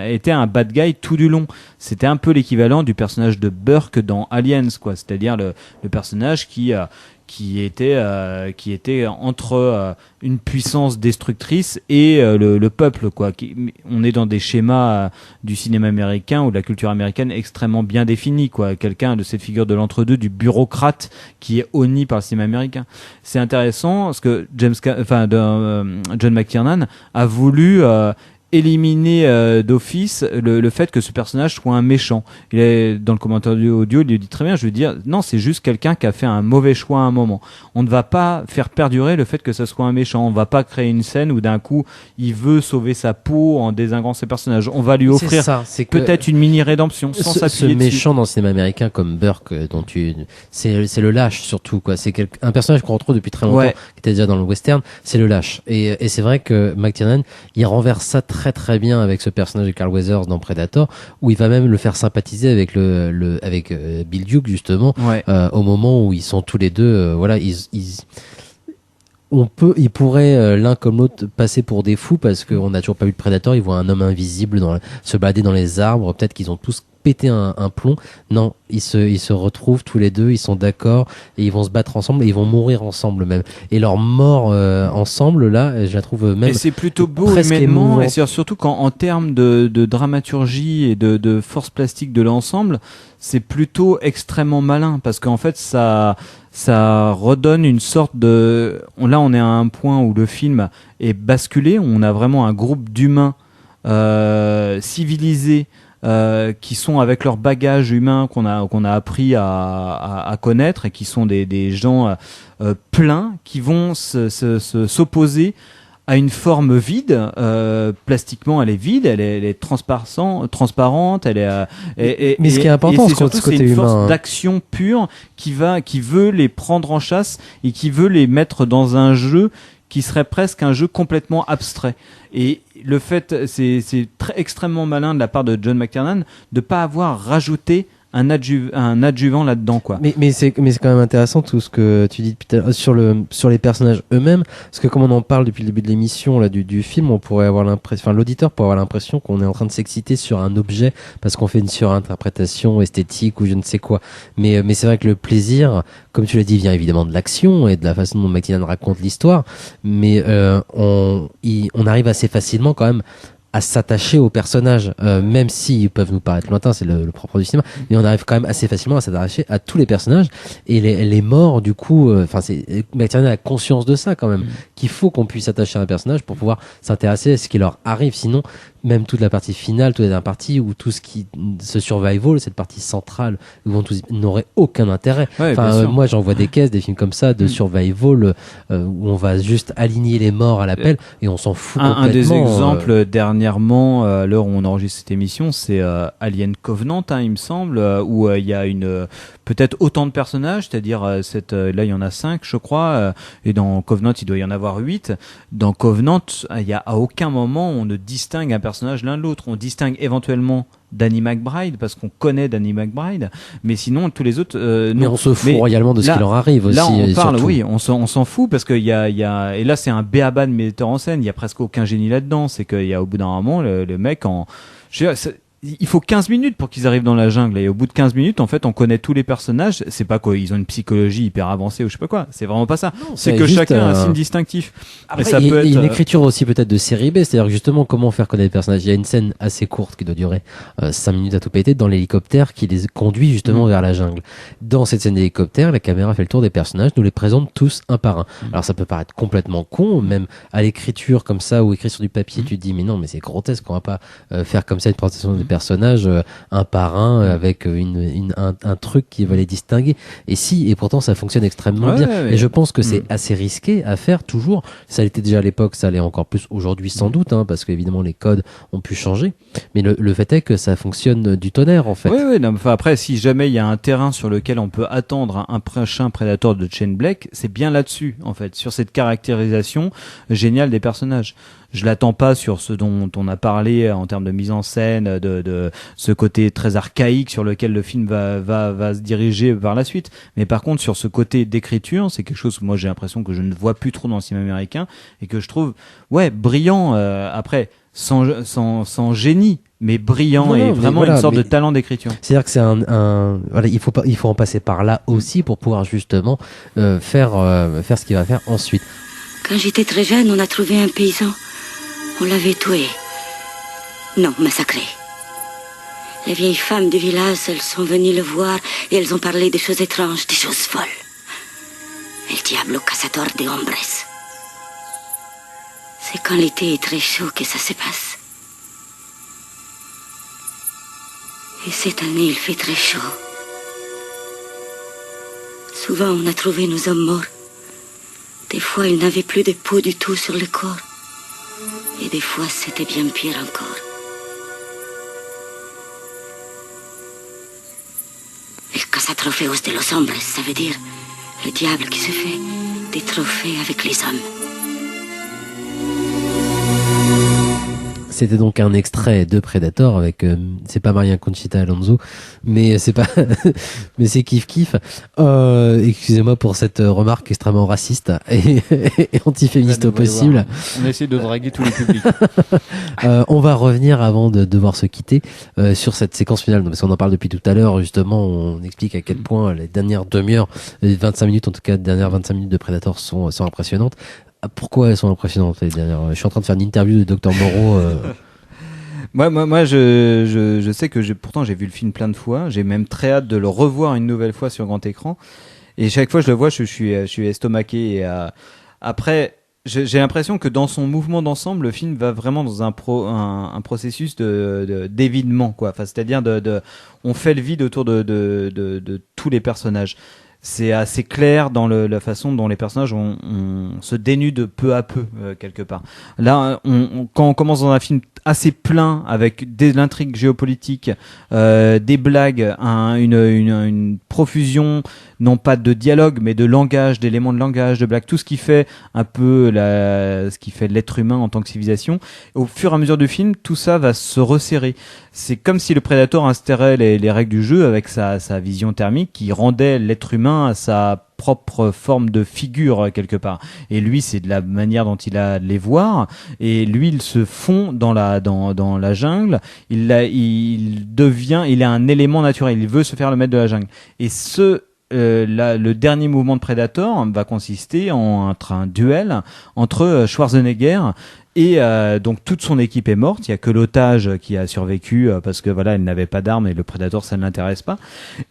était un bad guy tout du long. C'était un peu l'équivalent du personnage de Burke dans Aliens, quoi. C'est-à-dire le personnage qui était entre une puissance destructrice et le peuple, quoi. On est dans des schémas du cinéma américain ou de la culture américaine extrêmement bien définis, quoi. Quelqu'un de cette figure de l'entre-deux, du bureaucrate qui est honni par le cinéma américain. C'est intéressant parce que John McTiernan a voulu éliminer d'office le fait que ce personnage soit un méchant. Il est dans le commentaire audio, il dit très bien, je veux dire, non, c'est juste quelqu'un qui a fait un mauvais choix à un moment. On ne va pas faire perdurer le fait que ça soit un méchant. On ne va pas créer une scène où d'un coup il veut sauver sa peau en dézinguant ses personnages. On va lui offrir peut-être une mini rédemption sans s'appuyer ce méchant dans le cinéma américain comme Burke, c'est le lâche surtout, quoi. C'est un personnage qu'on retrouve depuis très longtemps, qui était déjà dans le western. C'est le lâche. Et c'est vrai que McTiernan, il renverse ça très très bien avec ce personnage de Carl Weathers dans Predator, où il va même le faire sympathiser avec avec Bill Duke justement, au moment où ils sont tous les deux, ils pourraient l'un comme l'autre passer pour des fous parce qu'on n'a toujours pas vu de Predator. Ils voient un homme invisible se balader dans les arbres. Peut-être qu'ils ont tous pété un plomb. Non, ils se retrouvent tous les deux, ils sont d'accord et ils vont se battre ensemble et ils vont mourir ensemble même. Et leur mort ensemble là, je la trouve même. Et c'est plutôt beau humainement, et c'est surtout qu'en termes de dramaturgie et de force plastique de l'ensemble, c'est plutôt extrêmement malin parce qu'en fait ça redonne une sorte de. Là, on est à un point où le film est basculé. On a vraiment un groupe d'humains civilisés. Qui sont avec leur bagage humain qu'on a appris à connaître et qui sont des gens pleins qui vont s'opposer a une forme vide, plastiquement elle est vide, elle est transparente, elle est. Mais ce qui est important, c'est surtout, surtout c'est c'est une humain, force hein. d'action pure qui veut les prendre en chasse et qui veut les mettre dans un jeu qui serait presque un jeu complètement abstrait. Et le fait, c'est extrêmement malin de la part de John McTiernan de pas avoir rajouté un adjuvant là-dedans, quoi. Mais c'est quand même intéressant tout ce que tu dis depuis tout à l'heure sur les personnages eux-mêmes, parce que comme on en parle depuis le début de l'émission là du film, on pourrait avoir l'impression, enfin l'auditeur pourrait avoir l'impression qu'on est en train de s'exciter sur un objet parce qu'on fait une surinterprétation esthétique ou je ne sais quoi. Mais c'est vrai que le plaisir, comme tu l'as dit, vient évidemment de l'action et de la façon dont McTiernan raconte l'histoire, mais on arrive assez facilement quand même à s'attacher aux personnages, même s'ils peuvent nous paraître lointains, c'est le propre du cinéma, mais on arrive quand même assez facilement à s'attacher à tous les personnages, et les morts, du coup, McTiernan a conscience de ça quand même, qu'il faut qu'on puisse s'attacher à un personnage pour pouvoir s'intéresser à ce qui leur arrive, sinon, même toute la partie finale, toute la partie où tout ce survival, cette partie centrale, où on n'aurait aucun intérêt. Ouais, bien sûr. Moi, j'en vois des caisses, des films comme ça, de survival, où on va juste aligner les morts à l'appel, et on s'en fout complètement. Un des exemples dernièrement, à l'heure où on enregistre cette émission, c'est Alien Covenant, hein, il me semble, où il y a peut-être autant de personnages, c'est-à-dire là il y en a 5 je crois, et dans Covenant il doit y en avoir 8. Dans Covenant, il y a à aucun moment on ne distingue un personnage l'un de l'autre. On distingue éventuellement Danny McBride parce qu'on connaît Danny McBride, mais sinon tous les autres mais non. on se fout royalement de ce qui leur arrive aussi. Là on et parle, surtout. oui, on s'en fout parce qu'il y a et là c'est un béaba de metteur en scène, il y a presque aucun génie là-dedans, c'est qu'il y a au bout d'un moment le mec il faut 15 minutes pour qu'ils arrivent dans la jungle, et au bout de 15 minutes en fait on connaît tous les personnages. C'est pas quoi, ils ont une psychologie hyper avancée ou je sais pas quoi, c'est vraiment pas ça. Non, c'est c'est que juste chacun a un signe distinctif. Après, et ça il peut y a être une écriture aussi peut-être de série B, c'est-à-dire que justement comment faire connaître les personnages. Il y a une scène assez courte qui doit durer 5 minutes à tout péter dans l'hélicoptère qui les conduit justement vers la jungle. Dans cette scène d'hélicoptère, la caméra fait le tour des personnages, nous les présente tous un par un. Alors ça peut paraître complètement con, même à l'écriture comme ça ou écrit sur du papier, tu te dis mais non, mais c'est grotesque, on va pas faire comme ça une présentation des personnages un par un avec un truc qui va les distinguer. Et pourtant ça fonctionne extrêmement bien. Ouais. Et je pense que c'est assez risqué à faire toujours. Ça l'était déjà à l'époque, ça l'est encore plus aujourd'hui sans doute, hein, parce qu'évidemment les codes ont pu changer. Mais le fait est que ça fonctionne du tonnerre en fait. Oui, non, enfin, après, si jamais il y a un terrain sur lequel on peut attendre un prochain Predator de Shane Black, c'est bien là-dessus, en fait, sur cette caractérisation géniale des personnages. Je l'attends pas sur ce dont on a parlé en termes de mise en scène, de ce côté très archaïque sur lequel le film va se diriger par la suite. Mais par contre, sur ce côté d'écriture, c'est quelque chose que moi j'ai l'impression que je ne vois plus trop dans le cinéma américain et que je trouve, brillant. Après, sans génie, mais brillant, Non, et mais vraiment voilà, une sorte mais de talent d'écriture. C'est-à-dire que c'est voilà, il faut en passer par là aussi pour pouvoir justement faire ce qu'il va faire ensuite. Quand j'étais très jeune, on a trouvé un paysan. On l'avait tué. Non, massacré. Les vieilles femmes du village, elles sont venues le voir et elles ont parlé des choses étranges, des choses folles. El diablo cazador de hombres. C'est quand l'été est très chaud que ça se passe. Et cette année, il fait très chaud. Souvent, on a trouvé nos hommes morts. Des fois, ils n'avaient plus de peau du tout sur le corps. Et des fois, c'était bien pire encore. El cazatrofeos de los hombres, ça veut dire le diable qui se fait des trophées avec les hommes. C'était donc un extrait de Predator avec c'est pas Maria Conchita Alonso, mais c'est pas mais c'est kiff. Excusez-moi pour cette remarque extrêmement raciste et antiféministe au possible. On essaie de draguer tous les publics. On va revenir avant de devoir se quitter sur cette séquence finale, parce qu'on en parle depuis tout à l'heure. Justement, on explique à quel point les dernières demi-heures, les 25 minutes en tout cas, les dernières 25 minutes de Predator sont impressionnantes. Pourquoi elles sont impressionnantes les dernières? Je suis en train de faire une interview de Dr Moreau. Moi, je sais que pourtant j'ai vu le film plein de fois. J'ai même très hâte de le revoir une nouvelle fois sur grand écran. Et chaque fois que je le vois, je suis estomaqué. Et après, j'ai l'impression que dans son mouvement d'ensemble, le film va vraiment dans un processus d'évidement, quoi. Enfin, c'est-à-dire on fait le vide autour de tous les personnages. c'est assez clair dans la façon dont les personnages se dénudent peu à peu quelque part. Là, quand on commence dans un film assez plein avec de l'intrigue géopolitique, des blagues, une profusion non pas de dialogue mais de langage, d'éléments de langage, de blagues, tout ce qui fait un peu ce qui fait l'être humain en tant que civilisation. Au fur et à mesure du film, tout ça va se resserrer. C'est comme si le Predator instaurait les règles du jeu avec sa vision thermique qui rendait l'être humain à sa propre forme de figure quelque part. Et lui, c'est de la manière dont il a de les voir. Et lui, il se fond dans la jungle. Il est un élément naturel. Il veut se faire le maître de la jungle. Et le dernier mouvement de Predator va consister en un duel entre Schwarzenegger et donc toute son équipe est morte. Il y a que l'otage qui a survécu parce que voilà, elle n'avait pas d'armes et le Predator ça ne l'intéresse pas.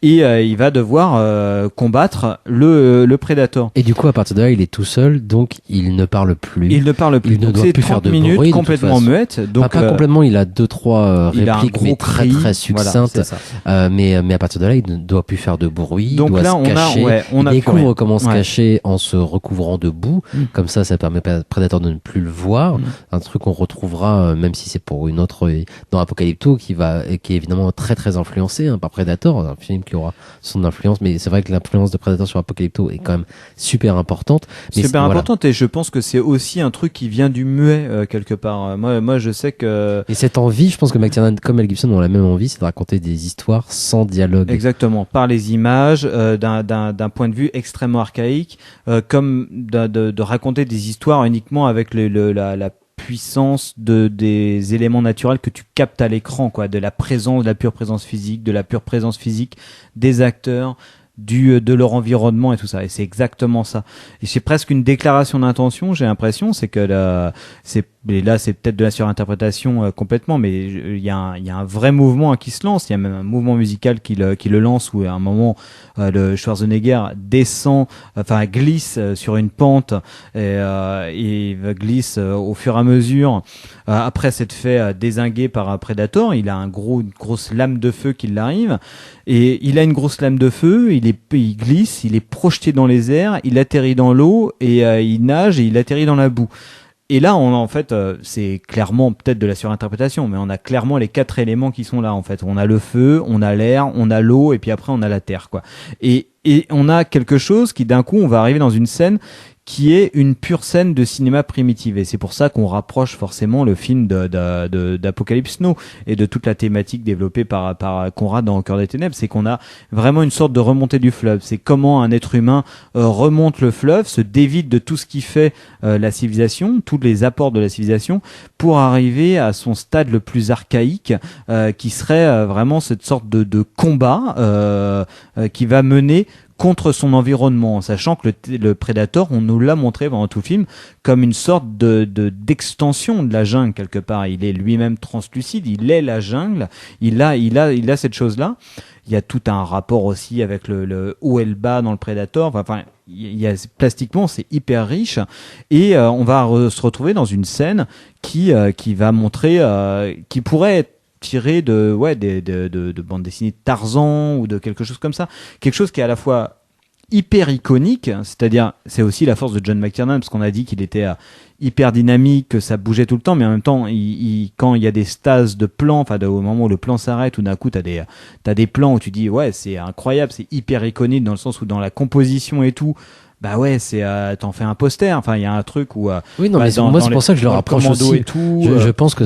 Et il va devoir combattre le Predator. Et du coup, à partir de là, il est tout seul, donc il ne parle plus. Il ne parle plus. Il ne donc doit c'est plus faire 30 de minutes bruit, complètement muette. Donc pas complètement. Il a 2-3 répliques, mais très cri. succinctes. Voilà, c'est ça. Mais à partir de là, il ne doit plus faire de bruit. Donc il doit là, se cacher. on a il découvre comment se Ouais. cacher en se recouvrant de boue. Comme ça permet à Predator de ne plus le voir. Un truc qu'on retrouvera, même si c'est pour une autre, dans Apocalypto, qui est évidemment très très influencé par Predator, un film qui aura son influence, mais c'est vrai que l'influence de Predator sur Apocalypto est quand même super importante. Mais Super voilà. importante, et je pense que c'est aussi un truc qui vient du muet quelque part. Moi, je sais que Et cette envie, je pense que McTiernan comme Mel Gibson ont la même envie, c'est de raconter des histoires sans dialogue. exactement par les images, d'un point de vue extrêmement archaïque, comme de raconter des histoires uniquement avec la puissance des éléments naturels que tu captes à l'écran, quoi, de la pure présence physique, des acteurs, de leur environnement et tout ça. Et c'est exactement ça. Et c'est presque une déclaration d'intention, j'ai l'impression, c'est que là, c'est peut-être de la surinterprétation complètement, mais il y a un vrai mouvement qui se lance. Il y a même un mouvement musical qui le lance, où à un moment le Schwarzenegger glisse sur une pente et glisse au fur et à mesure. Après s'être fait dézinguer par un Predator, il a une grosse lame de feu qui l'arrive, et il a une grosse lame de feu. Il glisse, il est projeté dans les airs, il atterrit dans l'eau et il nage et il atterrit dans la boue. Et là, c'est clairement peut-être de la surinterprétation, mais on a clairement les 4 éléments qui sont là, en fait. On a le feu, on a l'air, on a l'eau, et puis après on a la terre, quoi. Et on a quelque chose qui, d'un coup, on va arriver dans une scène qui est une pure scène de cinéma primitive. Et c'est pour ça qu'on rapproche forcément le film d'Apocalypse Now et de toute la thématique développée par Conrad dans Au cœur des ténèbres. C'est qu'on a vraiment une sorte de remontée du fleuve. C'est comment un être humain remonte le fleuve, se dévide de tout ce qui fait la civilisation, tous les apports de la civilisation, pour arriver à son stade le plus archaïque, qui serait vraiment cette sorte de combat qui va mener contre son environnement, sachant que le Predator, on nous l'a montré pendant tout le film comme une sorte d'extension de la jungle quelque part. Il est lui-même translucide, il est la jungle, il a cette chose-là. Il y a tout un rapport aussi avec le haut et le bas dans le Predator. Enfin, plastiquement, c'est hyper riche, et on va se retrouver dans une scène qui va montrer, qui pourrait être tiré de bande dessinée de Tarzan ou de quelque chose comme ça, quelque chose qui est à la fois hyper iconique, c'est-à-dire c'est aussi la force de John McTiernan, parce qu'on a dit qu'il était hyper dynamique, que ça bougeait tout le temps, mais en même temps quand il y a des stases de plans, au moment où le plan s'arrête, ou d'un coup t'as des plans où tu dis ouais, c'est incroyable, c'est hyper iconique, dans le sens où dans la composition et tout, bah ouais, c'est t'en fais un poster. Enfin, il y a un truc où oui, non, mais moi c'est pour ça que je le rapproche aussi. Et tout, je pense que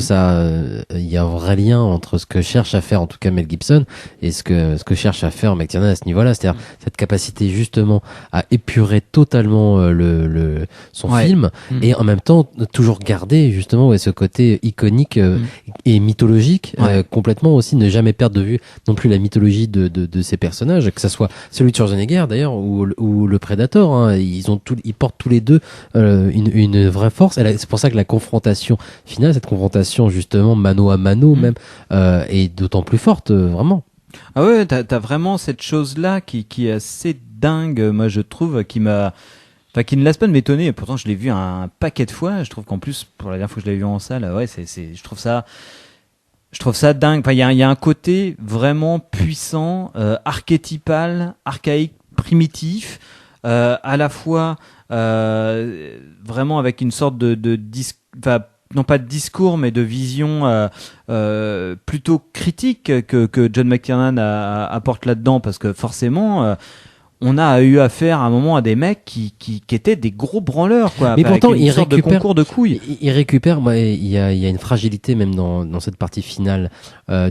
il y a un vrai lien entre ce que cherche à faire en tout cas Mel Gibson et ce que cherche à faire McTiernan à ce niveau-là, c'est-à-dire cette capacité justement à épurer totalement son film, et en même temps toujours garder justement ce côté iconique et mythologique, complètement aussi, ne jamais perdre de vue non plus la mythologie de ces personnages, que ça soit celui de Schwarzenegger d'ailleurs ou le Predator, hein. Ils portent tous les deux une vraie force. C'est pour ça que la confrontation finale, cette confrontation justement mano à mano même, est d'autant plus forte, vraiment. Ah ouais, t'as vraiment cette chose-là qui est assez dingue, moi je trouve, qui ne laisse pas de m'étonner. Et pourtant je l'ai vu un paquet de fois. Je trouve qu'en plus, pour la dernière fois que je l'ai vu en salle, ouais, je trouve ça dingue. Enfin, il y a un côté vraiment puissant, archétypal, archaïque, primitif, à la fois vraiment avec une sorte de non pas de discours, mais de vision plutôt critique que John McTiernan apporte là-dedans, parce que forcément on a eu affaire à un moment à des mecs qui étaient des gros branleurs, quoi. Mais pourtant, il récupère de concours de couilles. Il récupère, moi, il y a une fragilité même dans cette partie finale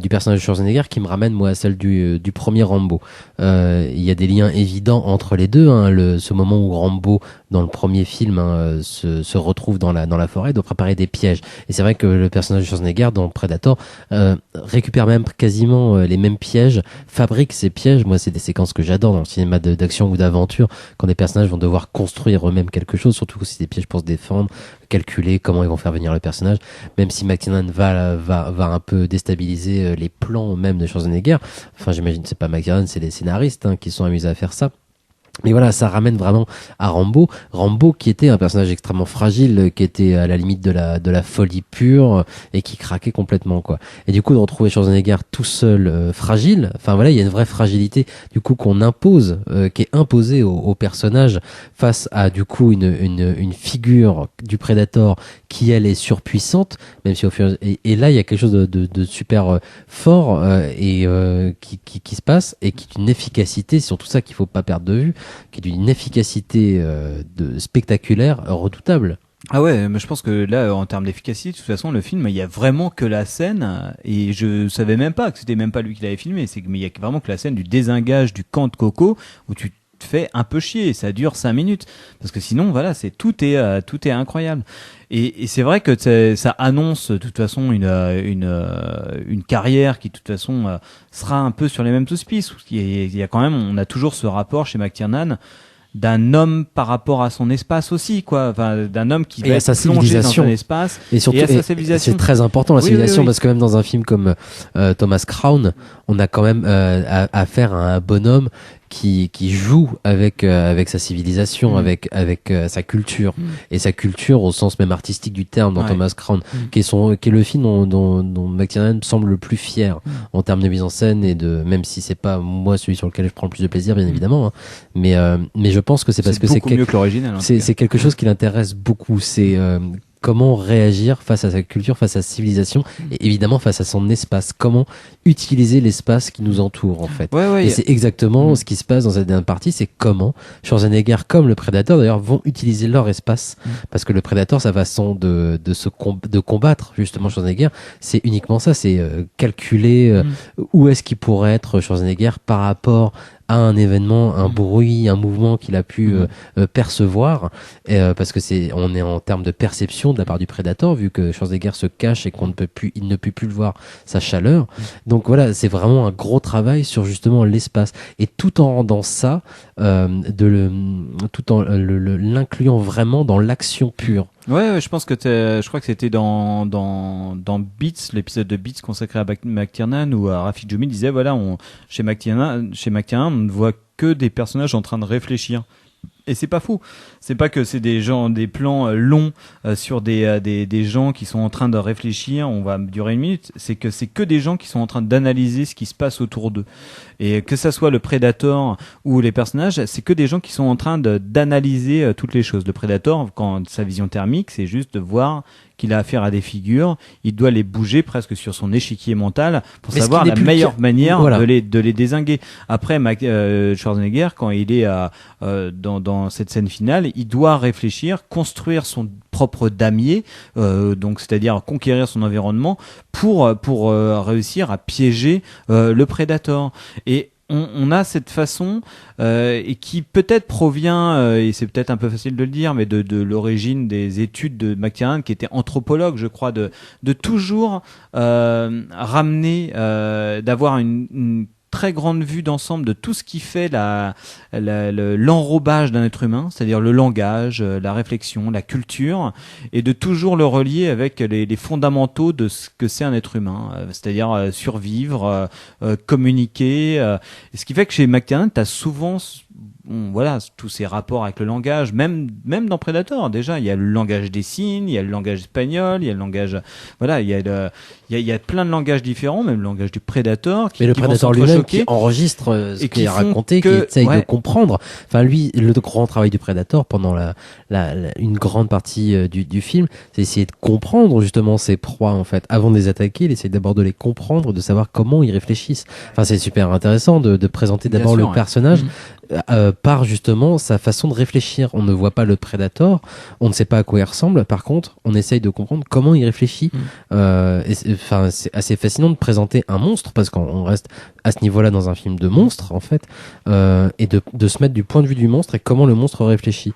du personnage de Schwarzenegger qui me ramène, moi, à celle du premier Rambo. Il y a des liens évidents entre les deux, hein, ce moment où Rambo, dans le premier film, hein, se retrouve dans la forêt, doit préparer des pièges. Et c'est vrai que le personnage de Schwarzenegger dans Predator récupère même quasiment les mêmes pièges, fabrique ces pièges. Moi, c'est des séquences que j'adore dans le cinéma d'action ou d'aventure, quand des personnages vont devoir construire eux-mêmes quelque chose, surtout si c'est des pièges pour se défendre, calculer comment ils vont faire venir le personnage, même si McTiernan va un peu déstabiliser les plans même de Schwarzenegger. Enfin, j'imagine c'est pas McTiernan, c'est les scénaristes hein, qui sont amusés à faire ça. Mais voilà, ça ramène vraiment à Rambo qui était un personnage extrêmement fragile, qui était à la limite de la folie pure et qui craquait complètement, quoi. Et du coup, de retrouver Schwarzenegger tout seul, fragile, enfin voilà, il y a une vraie fragilité du coup qu'on impose, qui est imposée au personnage face à du coup une figure du Predator qui elle est surpuissante, même si au fur et là il y a quelque chose de super fort et qui se passe et qui est une efficacité, c'est surtout ça qu'il faut pas perdre de vue, qui est d'une efficacité spectaculaire, redoutable. Ah ouais, mais je pense que là, en termes d'efficacité, de toute façon, le film, il y a vraiment que la scène, et je savais même pas que c'était même pas lui qui l'avait filmé, mais il y a vraiment que la scène du désengage du camp de coco, où tu te fais un peu chier, et ça dure 5 minutes. Parce que sinon, voilà, tout est incroyable. Et c'est vrai que ça annonce de toute façon une carrière qui de toute façon sera un peu sur les mêmes auspices. Il y a quand même, on a toujours ce rapport chez McTiernan d'un homme par rapport à son espace aussi, quoi. Enfin, d'un homme qui va être plongé dans son espace et surtout à sa civilisation. C'est très important la civilisation, oui. Parce que même dans un film comme Thomas Crown, on a quand même affaire à un bonhomme qui joue avec sa civilisation, avec sa culture et sa culture au sens même artistique du terme dans Thomas Crown, qui est le film dont McTiernan semble le plus fier en termes de mise en scène et de, même si c'est pas moi celui sur lequel je prends le plus de plaisir bien évidemment, hein, mais je pense que c'est parce que c'est beaucoup mieux que l'original. C'est quelque chose qui l'intéresse beaucoup, c'est comment réagir face à sa culture, face à sa civilisation et évidemment face à son espace. Comment utiliser l'espace qui nous entoure en fait. Et c'est exactement ce qui se passe dans cette dernière partie, c'est comment Schwarzenegger comme le Predator d'ailleurs vont utiliser leur espace parce que le Predator, sa façon de combattre justement Schwarzenegger, c'est uniquement ça, c'est calculer où est-ce qu'il pourrait être Schwarzenegger par rapport à un événement, un bruit, un mouvement qu'il a pu percevoir, parce que on est en termes de perception de la part du Predator, vu que Schwarzenegger se cache et il ne peut plus le voir, sa chaleur. Donc voilà, c'est vraiment un gros travail sur justement l'espace, et tout en rendant ça, tout en l'incluant vraiment dans l'action pure. Ouais, je pense que je crois que c'était dans Beats, l'épisode de Beats consacré à McTiernan, où Rafik Djoumi disait voilà, chez McTiernan, on ne voit que des personnages en train de réfléchir. Et c'est pas fou. C'est pas que c'est des plans longs sur des gens qui sont en train de réfléchir. On va durer 1 minute. C'est que des gens qui sont en train d'analyser ce qui se passe autour d'eux. Et que ça soit le Predator ou les personnages, c'est que des gens qui sont en train d'analyser toutes les choses. Le Predator, quand sa vision thermique, c'est juste de voir qu'il a affaire à des figures, il doit les bouger presque sur son échiquier mental pour savoir la meilleure manière de les dézinguer. Après, Schwarzenegger, quand il est dans cette scène finale, il doit réfléchir, construire son propre damier, donc c'est-à-dire conquérir son environnement pour réussir à piéger le Predator. Et on a cette façon et qui peut-être provient, et c'est peut-être un peu facile de le dire, mais de l'origine des études de McTiernan, qui était anthropologue, je crois, de toujours ramener, d'avoir une très grande vue d'ensemble de tout ce qui fait l'enrobage d'un être humain, c'est-à-dire le langage, la réflexion, la culture, et de toujours le relier avec les fondamentaux de ce que c'est un être humain, c'est-à-dire survivre, communiquer. Ce qui fait que chez McTiernan, tu as souvent voilà, tous ces rapports avec le langage, même dans Predator, déjà, il y a le langage des signes, il y a le langage espagnol, il y a le langage, voilà, il y a plein de langages différents, même le langage du Predator. Mais le Predator lui-même qui enregistre ce qui est raconté, qui essaye de comprendre. Enfin, lui, le grand travail du Predator pendant une grande partie du film, c'est essayer de comprendre justement ses proies, en fait. Avant de les attaquer, il essaie d'abord de les comprendre, de savoir comment ils réfléchissent. Enfin, c'est super intéressant de présenter d'abord le personnage par justement sa façon de réfléchir. On ne voit pas le Predator, on ne sait pas à quoi il ressemble. Par contre, on essaye de comprendre comment il réfléchit. Enfin, c'est assez fascinant de présenter un monstre parce qu'on reste à ce niveau-là dans un film de monstre en fait, et de se mettre du point de vue du monstre et comment le monstre réfléchit.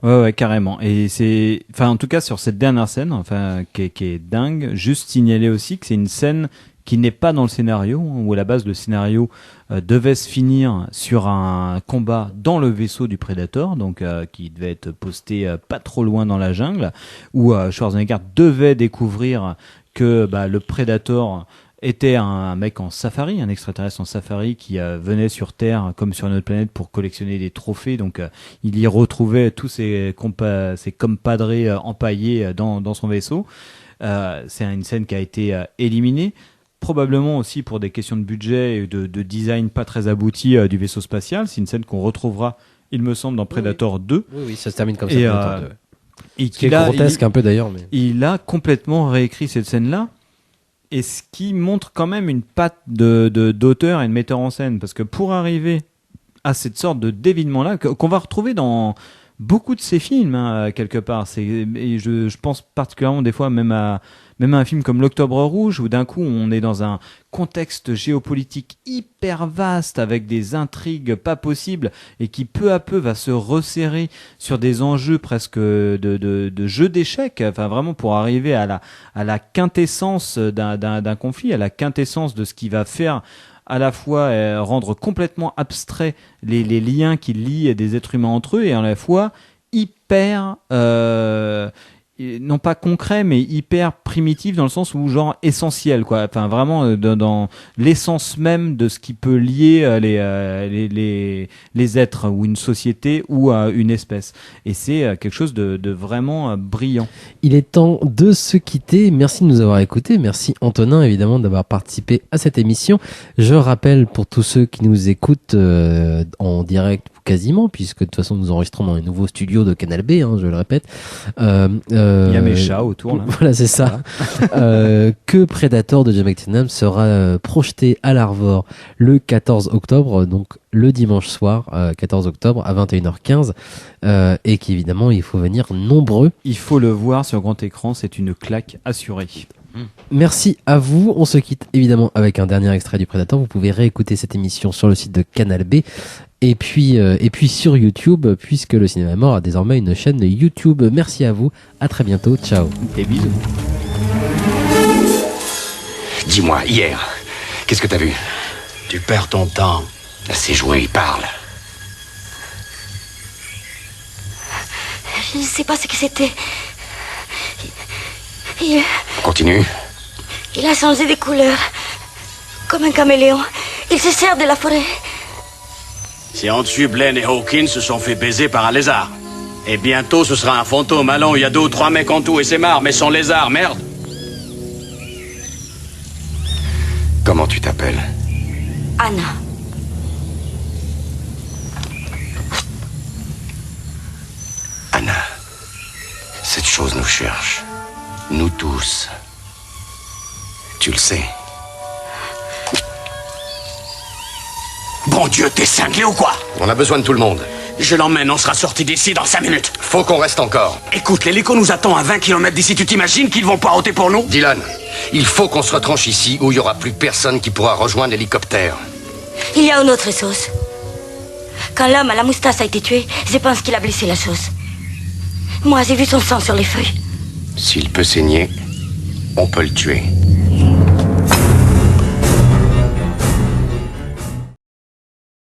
Ouais, carrément. Et c'est, enfin, en tout cas, sur cette dernière scène, enfin, qui est dingue, juste signaler aussi que c'est une scène qui n'est pas dans le scénario, où à la base, le scénario devait se finir sur un combat dans le vaisseau du Predator, donc qui devait être posté pas trop loin dans la jungle, où Schwarzenegger devait découvrir que le Predator était un mec en safari, un extraterrestre en safari qui venait sur Terre comme sur notre planète pour collectionner des trophées. Donc il y retrouvait tous ses compadres empaillés dans son vaisseau. C'est une scène qui a été éliminée, probablement aussi pour des questions de budget et de design pas très abouti du vaisseau spatial. C'est une scène qu'on retrouvera, il me semble, dans Predator 2. Oui, ça se termine comme ça. Et qui est grotesque un peu d'ailleurs. Mais... Il a complètement réécrit cette scène-là. Et ce qui montre quand même une patte d'auteur et de metteur en scène. Parce que pour arriver à cette sorte de dévinement-là, qu'on va retrouver dans beaucoup de ces films, quelque part. Et je pense particulièrement des fois même à un film comme L'Octobre Rouge, où d'un coup on est dans un contexte géopolitique hyper vaste, avec des intrigues pas possibles, et qui peu à peu va se resserrer sur des enjeux presque de jeu d'échecs, enfin vraiment pour arriver à la quintessence d'un conflit, à la quintessence de ce qui va faire à la fois rendre complètement abstrait les liens qui lient des êtres humains entre eux, et à la fois hyper non pas concret mais hyper primitif, dans le sens où genre essentiel, quoi. Enfin vraiment dans l'essence même de ce qui peut lier les êtres ou une société ou une espèce, et c'est quelque chose de vraiment brillant. Il est temps de se quitter. Merci de nous avoir écoutés. Merci Antonin évidemment d'avoir participé à cette émission. Je rappelle pour tous ceux qui nous écoutent en direct quasiment, puisque de toute façon nous enregistrons dans les nouveaux studios de Canal B, je le répète. Il y a mes chats autour là. Voilà, c'est ça. Que Predator de John McTiernan sera projeté à l'Arvor le 14 octobre, donc le dimanche soir, 14 octobre à 21h15, et qu'évidemment il faut venir nombreux. Il faut le voir sur grand écran, c'est une claque assurée. Merci à vous. On se quitte évidemment avec un dernier extrait du Predator. Vous pouvez réécouter cette émission sur le site de Canal B et puis sur YouTube, puisque le Cinéma Mort a désormais une chaîne YouTube. Merci à vous. À très bientôt. Ciao. Des bisous. Dis-moi, hier, qu'est-ce que t'as vu? Tu perds ton temps. C'est joué, parle. Je ne sais pas ce que c'était. Continue. Il a changé de couleur. Comme un caméléon. Il se sert de la forêt. C'est en-dessus, Blaine et Hawkins se sont fait baiser par un lézard. Et bientôt, ce sera un fantôme. Allons, il y a 2 ou 3 mecs en tout et c'est marre, mais son lézard, merde. Comment tu t'appelles? Anna. Anna, cette chose nous cherche. Nous tous. Tu le sais. Bon Dieu, t'es cinglé ou quoi? On a besoin de tout le monde. Je l'emmène, on sera sorti d'ici dans 5 minutes. Faut qu'on reste encore. Écoute, l'hélico nous attend à 20 km d'ici. Tu t'imagines qu'ils vont poireauter pour nous? Dylan, il faut qu'on se retranche ici où il n'y aura plus personne qui pourra rejoindre l'hélicoptère. Il y a une autre chose. Quand l'homme à la moustache a été tué, je pense qu'il a blessé la chose. Moi, j'ai vu son sang sur les feuilles. S'il peut saigner, on peut le tuer.